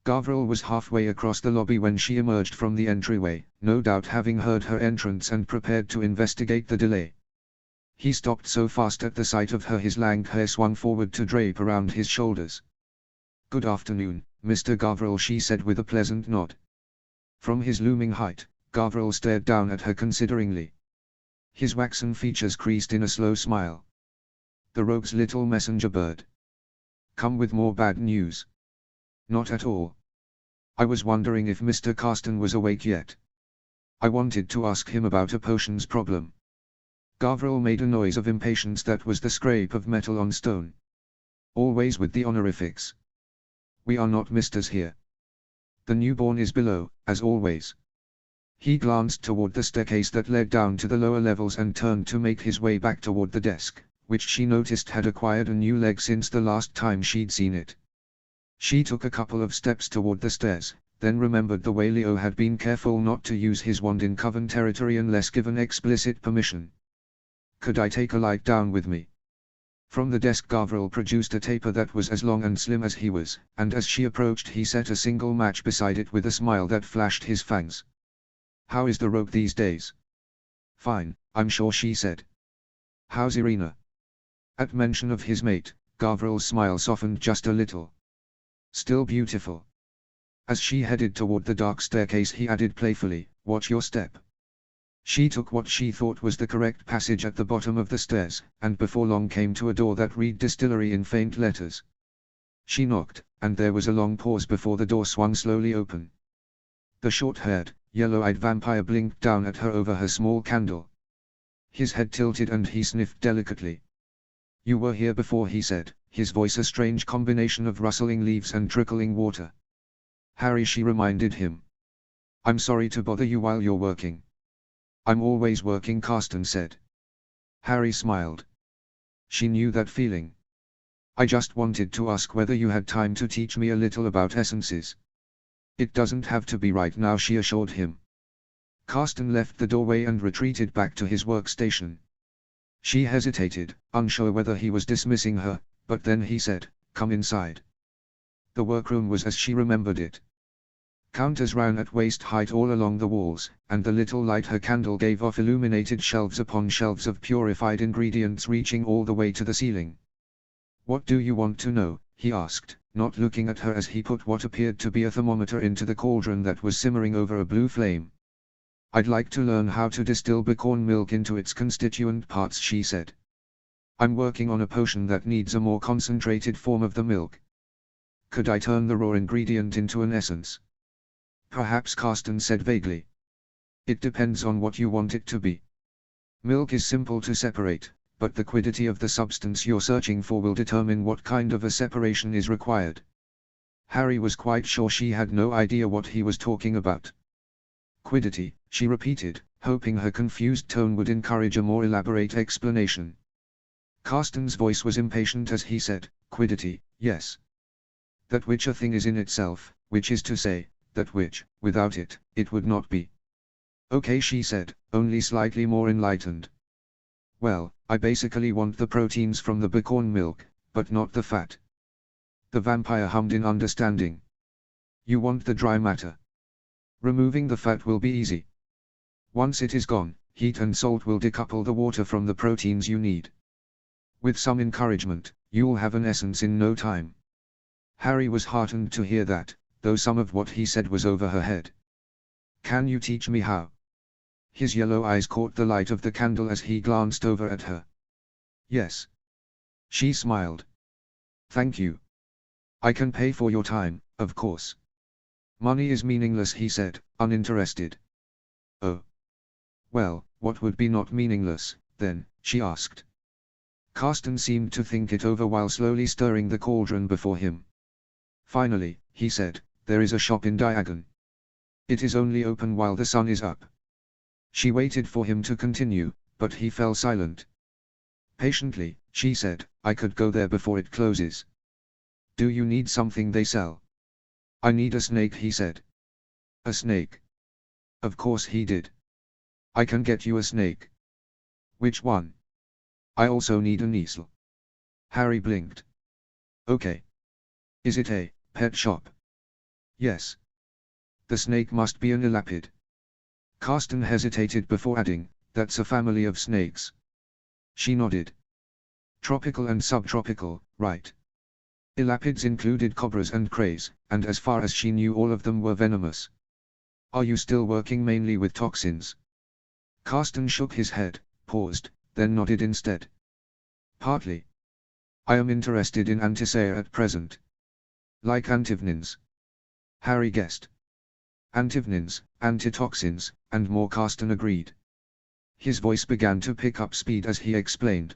Gavril was halfway across the lobby when she emerged from the entryway, no doubt having heard her entrance and prepared to investigate the delay. He stopped so fast at the sight of her his lank hair swung forward to drape around his shoulders. "Good afternoon, Mr. Gavril," she said with a pleasant nod. From his looming height, Gavril stared down at her consideringly. His waxen features creased in a slow smile. "The rogue's little messenger bird. Come with more bad news?" "Not at all. I was wondering if Mr. Carsten was awake yet. I wanted to ask him about a potions problem." Gavril made a noise of impatience that was the scrape of metal on stone. "Always with the honorifics. We are not misters here. The newborn is below, as always." He glanced toward the staircase that led down to the lower levels and turned to make his way back toward the desk, which she noticed had acquired a new leg since the last time she'd seen it. She took a couple of steps toward the stairs, then remembered the way Leo had been careful not to use his wand in Coven territory unless given explicit permission. "Could I take a light down with me?" From the desk Gavril produced a taper that was as long and slim as he was, and as she approached he set a single match beside it with a smile that flashed his fangs. "How is the rogue these days?" "Fine, I'm sure," she said. "How's Irina?" At mention of his mate, Gavril's smile softened just a little. "Still beautiful." As she headed toward the dark staircase he added playfully, "Watch your step." She took what she thought was the correct passage at the bottom of the stairs, and before long came to a door that read distillery in faint letters. She knocked, and there was a long pause before the door swung slowly open. The short-haired, yellow-eyed vampire blinked down at her over her small candle. His head tilted and he sniffed delicately. "You were here before," he said, his voice a strange combination of rustling leaves and trickling water. "Harry," she reminded him. "I'm sorry to bother you while you're working." "I'm always working," Carsten said. Harry smiled. She knew that feeling. "I just wanted to ask whether you had time to teach me a little about essences." "It doesn't have to be right now," she assured him. Carsten left the doorway and retreated back to his workstation. She hesitated, unsure whether he was dismissing her, but then he said, "Come inside." The workroom was as she remembered it. Counters ran at waist height all along the walls, and the little light her candle gave off illuminated shelves upon shelves of purified ingredients reaching all the way to the ceiling. "What do you want to know?" he asked, not looking at her as he put what appeared to be a thermometer into the cauldron that was simmering over a blue flame. "I'd like to learn how to distill bicorn milk into its constituent parts," she said. "I'm working on a potion that needs a more concentrated form of the milk." "Could I turn the raw ingredient into an essence?" "Perhaps," Carsten said vaguely. "It depends on what you want it to be. Milk is simple to separate, but the quiddity of the substance you're searching for will determine what kind of a separation is required." Harry was quite sure she had no idea what he was talking about. "Quiddity," she repeated, hoping her confused tone would encourage a more elaborate explanation. Carsten's voice was impatient as he said, "Quiddity, yes. That which a thing is in itself, which is to say, that which, without it, it would not be." "Okay," she said, only slightly more enlightened. "Well, I basically want the proteins from the bicorn milk, but not the fat." The vampire hummed in understanding. You want the dry matter. Removing the fat will be easy. Once it is gone, heat and salt will decouple the water from the proteins you need. With some encouragement, you'll have an essence in no time. Harry was heartened to hear that, though some of what he said was over her head. Can you teach me how? His yellow eyes caught the light of the candle as he glanced over at her. Yes. She smiled. Thank you. I can pay for your time, of course. Money is meaningless, he said, uninterested. Oh. Well, what would be not meaningless, then, she asked. Carsten seemed to think it over while slowly stirring the cauldron before him. Finally, he said, there is a shop in Diagon. It is only open while the sun is up. She waited for him to continue, but he fell silent. Patiently, she said, I could go there before it closes. Do you need something they sell? I need a snake, he said. A snake? Of course he did. I can get you a snake. Which one? I also need an easel. Harry blinked. Okay. Is it a pet shop? Yes. The snake must be an elapid. Carsten hesitated before adding, that's a family of snakes. She nodded. Tropical and subtropical, right. Elapids included cobras and crays, and as far as she knew all of them were venomous. Are you still working mainly with toxins? Carsten shook his head, paused, then nodded instead. Partly. I am interested in antisea at present. Like antivenins. Harry guessed. Antivenins, antitoxins, and more, Carsten agreed. His voice began to pick up speed as he explained.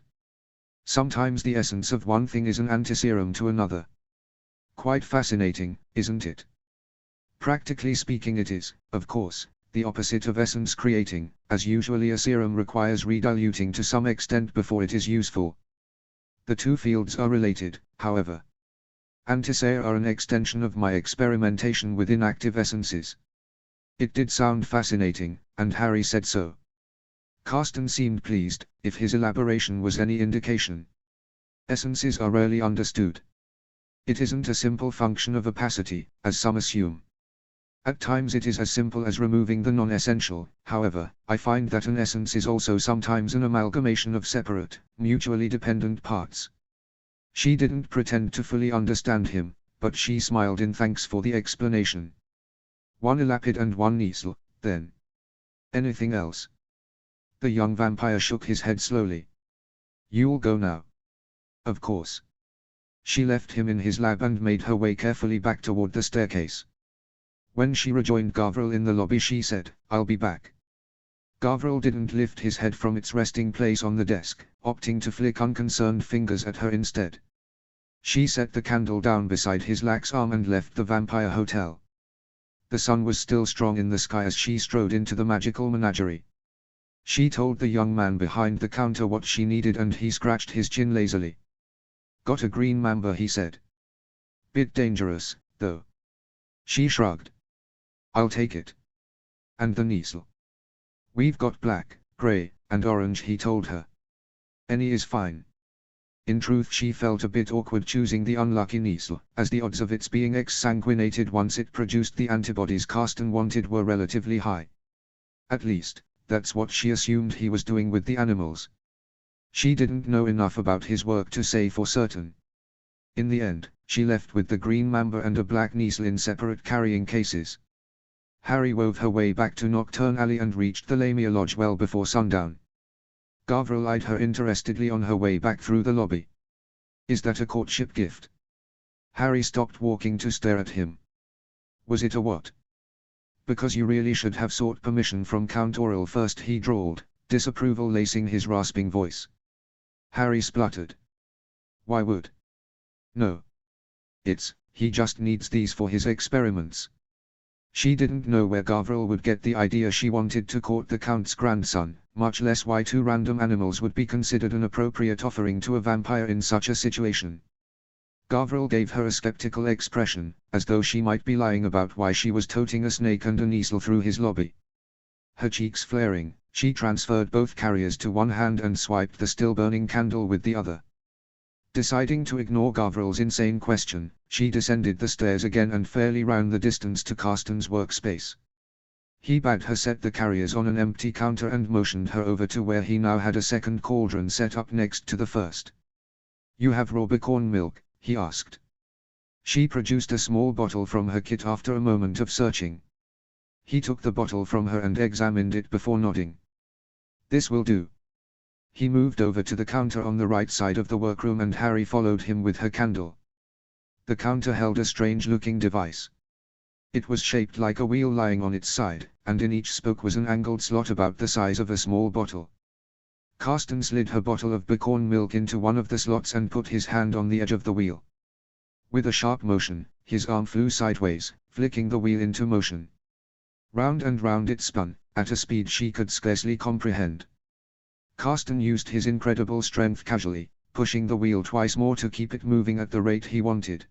Sometimes the essence of one thing is an antiserum to another. Quite fascinating, isn't it? Practically speaking it is, of course, the opposite of essence creating, as usually a serum requires rediluting to some extent before it is useful. The two fields are related, however. Antisea are an extension of my experimentation with inactive essences. It did sound fascinating, and Harry said so. Carsten seemed pleased, if his elaboration was any indication. Essences are rarely understood. It isn't a simple function of opacity, as some assume. At times it is as simple as removing the non-essential. However, I find that an essence is also sometimes an amalgamation of separate, mutually dependent parts. She didn't pretend to fully understand him, but she smiled in thanks for the explanation. One elapid and one Niesel, then. Anything else? The young vampire shook his head slowly. You'll go now. Of course. She left him in his lab and made her way carefully back toward the staircase. When she rejoined Gavril in the lobby she said, I'll be back. Gavril didn't lift his head from its resting place on the desk, opting to flick unconcerned fingers at her instead. She set the candle down beside his lax arm and left the vampire hotel. The sun was still strong in the sky as she strode into the magical menagerie. She told the young man behind the counter what she needed and he scratched his chin lazily. Got a green mamba, he said. Bit dangerous, though. She shrugged. I'll take it. And the Niesel. We've got black, grey, and orange, he told her. Any is fine. In truth she felt a bit awkward choosing the unlucky Niesel, as the odds of its being exsanguinated once it produced the antibodies Carsten wanted were relatively high. At least, that's what she assumed he was doing with the animals. She didn't know enough about his work to say for certain. In the end, she left with the green mamba and a black Niesel in separate carrying cases. Harry wove her way back to Nocturne Alley and reached the Lamia Lodge well before sundown. Gavril eyed her interestedly on her way back through the lobby. Is that a courtship gift? Harry stopped walking to stare at him. Was it a what? Because you really should have sought permission from Count Aurel first, he drawled, disapproval lacing his rasping voice. Harry spluttered. Why would? No. He just needs these for his experiments. She didn't know where Gavril would get the idea she wanted to court the Count's grandson, much less why two random animals would be considered an appropriate offering to a vampire in such a situation. Gavril gave her a skeptical expression, as though she might be lying about why she was toting a snake and a Niesel through his lobby. Her cheeks flaring, she transferred both carriers to one hand and swiped the still-burning candle with the other. Deciding to ignore Gavril's insane question, she descended the stairs again and fairly ran the distance to Carsten's workspace. He bade her set the carriers on an empty counter and motioned her over to where he now had a second cauldron set up next to the first. "You have raw pecan milk?" he asked. She produced a small bottle from her kit after a moment of searching. He took the bottle from her and examined it before nodding. "This will do." He moved over to the counter on the right side of the workroom and Harry followed him with her candle. The counter held a strange-looking device. It was shaped like a wheel lying on its side, and in each spoke was an angled slot about the size of a small bottle. Carsten slid her bottle of pecan milk into one of the slots and put his hand on the edge of the wheel. With a sharp motion, his arm flew sideways, flicking the wheel into motion. Round and round it spun, at a speed she could scarcely comprehend. Carsten used his incredible strength casually, pushing the wheel twice more to keep it moving at the rate he wanted.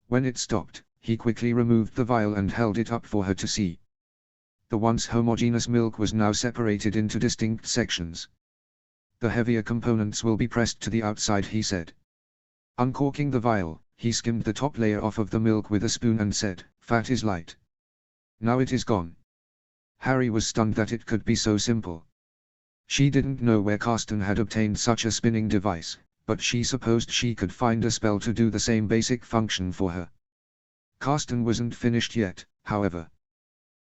When it stopped, he quickly removed the vial and held it up for her to see. The once homogeneous milk was now separated into distinct sections. "The heavier components will be pressed to the outside," he said. Uncorking the vial, he skimmed the top layer off of the milk with a spoon and said, "Fat is light. Now it is gone." Harry was stunned that it could be so simple. She didn't know where Carsten had obtained such a spinning device, but she supposed she could find a spell to do the same basic function for her. Carsten wasn't finished yet, however.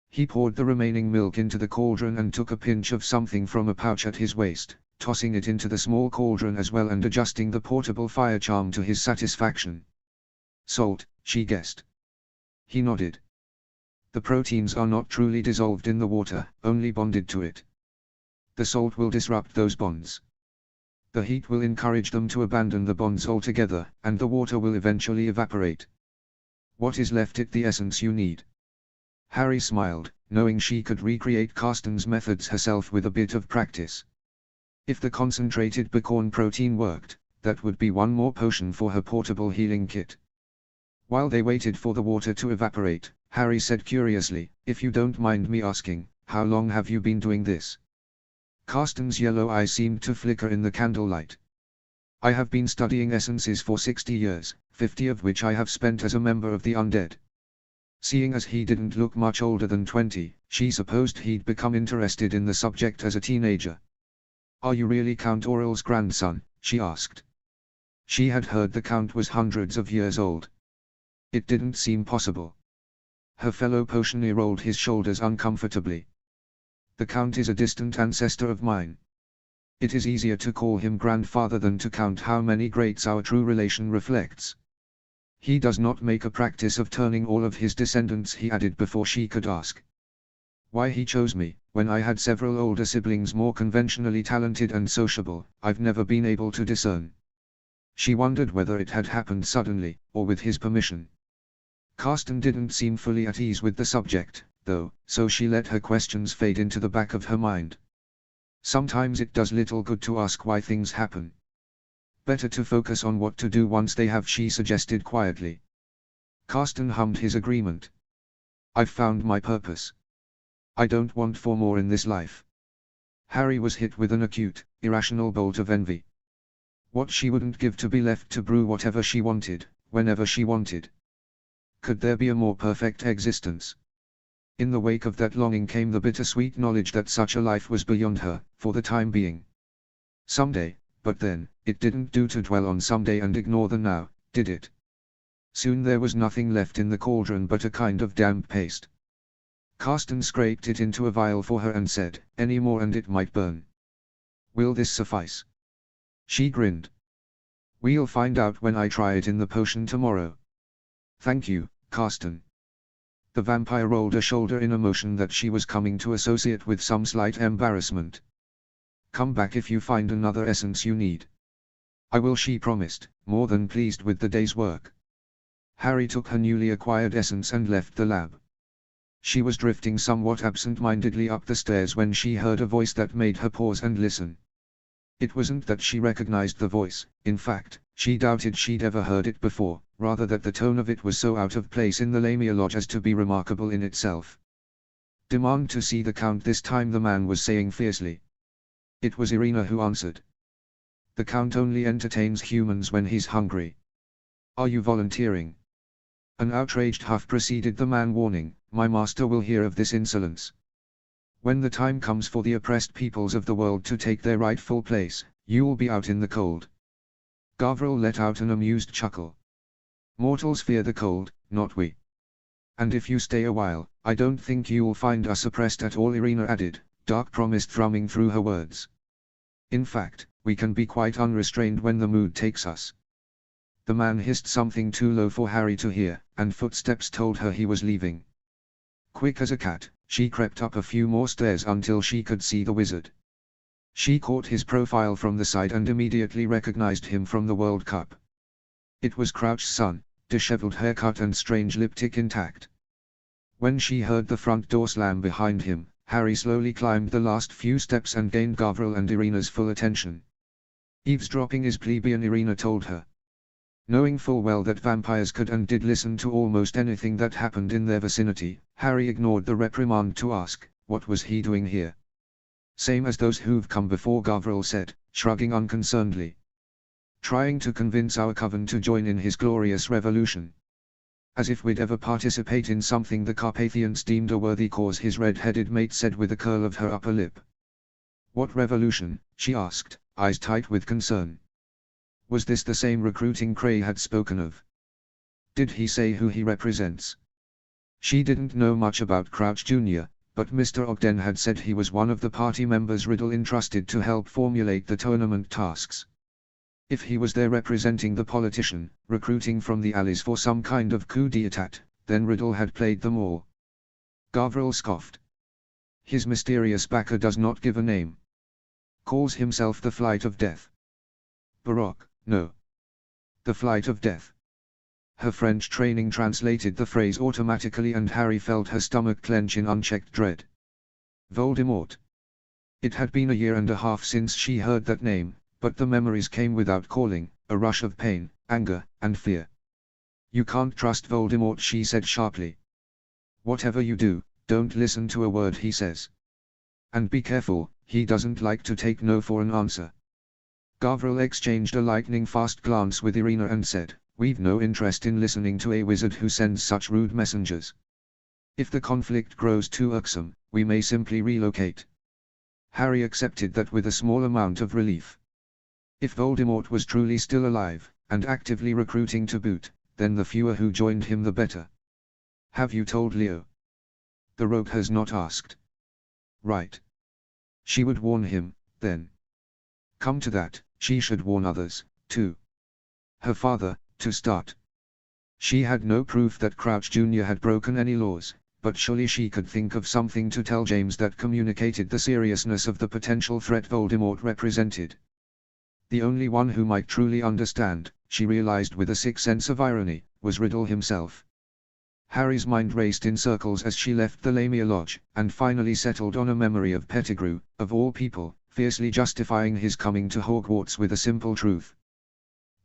He poured the remaining milk into the cauldron and took a pinch of something from a pouch at his waist, tossing it into the small cauldron as well and adjusting the portable fire charm to his satisfaction. "Salt," she guessed. He nodded. "The proteins are not truly dissolved in the water, only bonded to it. The salt will disrupt those bonds. The heat will encourage them to abandon the bonds altogether, and the water will eventually evaporate. What is left is the essence you need." Harry smiled, knowing she could recreate Carsten's methods herself with a bit of practice. If the concentrated pecan protein worked, that would be one more potion for her portable healing kit. While they waited for the water to evaporate, Harry said curiously, "If you don't mind me asking, how long have you been doing this?" Carsten's yellow eyes seemed to flicker in the candlelight. "I have been studying essences for 60 years, 50 of which I have spent as a member of the undead." Seeing as he didn't look much older than 20, she supposed he'd become interested in the subject as a teenager. "Are you really Count Aurel's grandson?" she asked. She had heard the Count was hundreds of years old. It didn't seem possible. Her fellow potioneer rolled his shoulders uncomfortably. "The Count is a distant ancestor of mine. It is easier to call him grandfather than to count how many greats our true relation reflects. He does not make a practice of turning all of his descendants," he added before she could ask. "Why he chose me, when I had several older siblings more conventionally talented and sociable, I've never been able to discern." She wondered whether it had happened suddenly, or with his permission. Carsten didn't seem fully at ease with the subject, though, so she let her questions fade into the back of her mind. Sometimes it does little good to ask why things happen. Better to focus on what to do once they have, she suggested quietly. Carsten hummed his agreement. "I've found my purpose. I don't want for more in this life." Harry was hit with an acute, irrational bolt of envy. What she wouldn't give to be left to brew whatever she wanted, whenever she wanted. Could there be a more perfect existence? In the wake of that longing came the bittersweet knowledge that such a life was beyond her, for the time being. Someday, but then, it didn't do to dwell on someday and ignore the now, did it? Soon there was nothing left in the cauldron but a kind of damp paste. Carsten scraped it into a vial for her and said, "Any more and it might burn. Will this suffice?" She grinned. "We'll find out when I try it in the potion tomorrow." "Thank you, Carsten." The vampire rolled a shoulder in a motion that she was coming to associate with some slight embarrassment. "Come back if you find another essence you need." "I will," she promised, more than pleased with the day's work. Harry took her newly acquired essence and left the lab. She was drifting somewhat absent-mindedly up the stairs when she heard a voice that made her pause and listen. It wasn't that she recognized the voice, in fact, she doubted she'd ever heard it before, rather that the tone of it was so out of place in the Lamia Lodge as to be remarkable in itself. "Demand to see the Count this time," the man was saying fiercely. It was Irina who answered. The Count only entertains humans when he's hungry. Are you volunteering? An outraged huff preceded the man, warning, "My master will hear of this insolence. When the time comes for the oppressed peoples of the world to take their rightful place, you'll be out in the cold." Gavril let out an amused chuckle. "Mortals fear the cold, not we. And if you stay a while, I don't think you'll find us oppressed at all," Irina added, dark promise thrumming through her words. "In fact, we can be quite unrestrained when the mood takes us." The man hissed something too low for Harry to hear, and footsteps told her he was leaving. Quick as a cat, she crept up a few more stairs until she could see the wizard. She caught his profile from the side and immediately recognized him from the World Cup. It was Crouch's son, disheveled haircut and strange lipstick intact. When she heard the front door slam behind him, Harry slowly climbed the last few steps and gained Gavril and Irina's full attention. "Eavesdropping is plebeian," Irina told her. Knowing full well that vampires could and did listen to almost anything that happened in their vicinity, Harry ignored the reprimand to ask, what was he doing here? "Same as those who've come before," Gavril said, shrugging unconcernedly. "Trying to convince our coven to join in his glorious revolution. As if we'd ever participate in something the Carpathians deemed a worthy cause," his red-headed mate said with a curl of her upper lip. "What revolution?" she asked, eyes tight with concern. Was this the same recruiting Cray had spoken of? Did he say who he represents? She didn't know much about Crouch Jr., but Mr. Ogden had said he was one of the party members Riddle entrusted to help formulate the tournament tasks. If he was there representing the politician, recruiting from the alleys for some kind of coup d'etat, then Riddle had played them all. Gavril scoffed. "His mysterious backer does not give a name. Calls himself the Flight of Death." "Baroque, no. The Flight of Death." Her French training translated the phrase automatically and Harry felt her stomach clench in unchecked dread. Voldemort. It had been a year and a half since she heard that name, but the memories came without calling, a rush of pain, anger, and fear. "You can't trust Voldemort," she said sharply. "Whatever you do, don't listen to a word he says. And be careful, he doesn't like to take no for an answer." Gavril exchanged a lightning-fast glance with Irina and said, "We've no interest in listening to a wizard who sends such rude messengers. If the conflict grows too irksome, we may simply relocate." Harry accepted that with a small amount of relief. If Voldemort was truly still alive, and actively recruiting to boot, then the fewer who joined him the better. "Have you told Leo?" The rogue has not asked. "Right. She would warn him, then. Come to that, she should warn others, too. Her father, to start. She had no proof that Crouch Jr. had broken any laws, but surely she could think of something to tell James that communicated the seriousness of the potential threat Voldemort represented. The only one who might truly understand, she realized with a sick sense of irony, was Riddle himself. Harry's mind raced in circles as she left the Lamia Lodge, and finally settled on a memory of Pettigrew, of all people, fiercely justifying his coming to Hogwarts with a simple truth.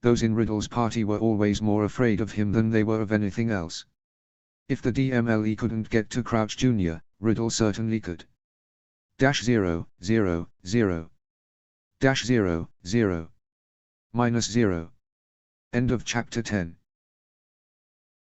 Those in Riddle's party were always more afraid of him than they were of anything else. If the DMLE couldn't get to Crouch Jr., Riddle certainly could. -0, 0, 0. -0, 0. -0. End of chapter 10.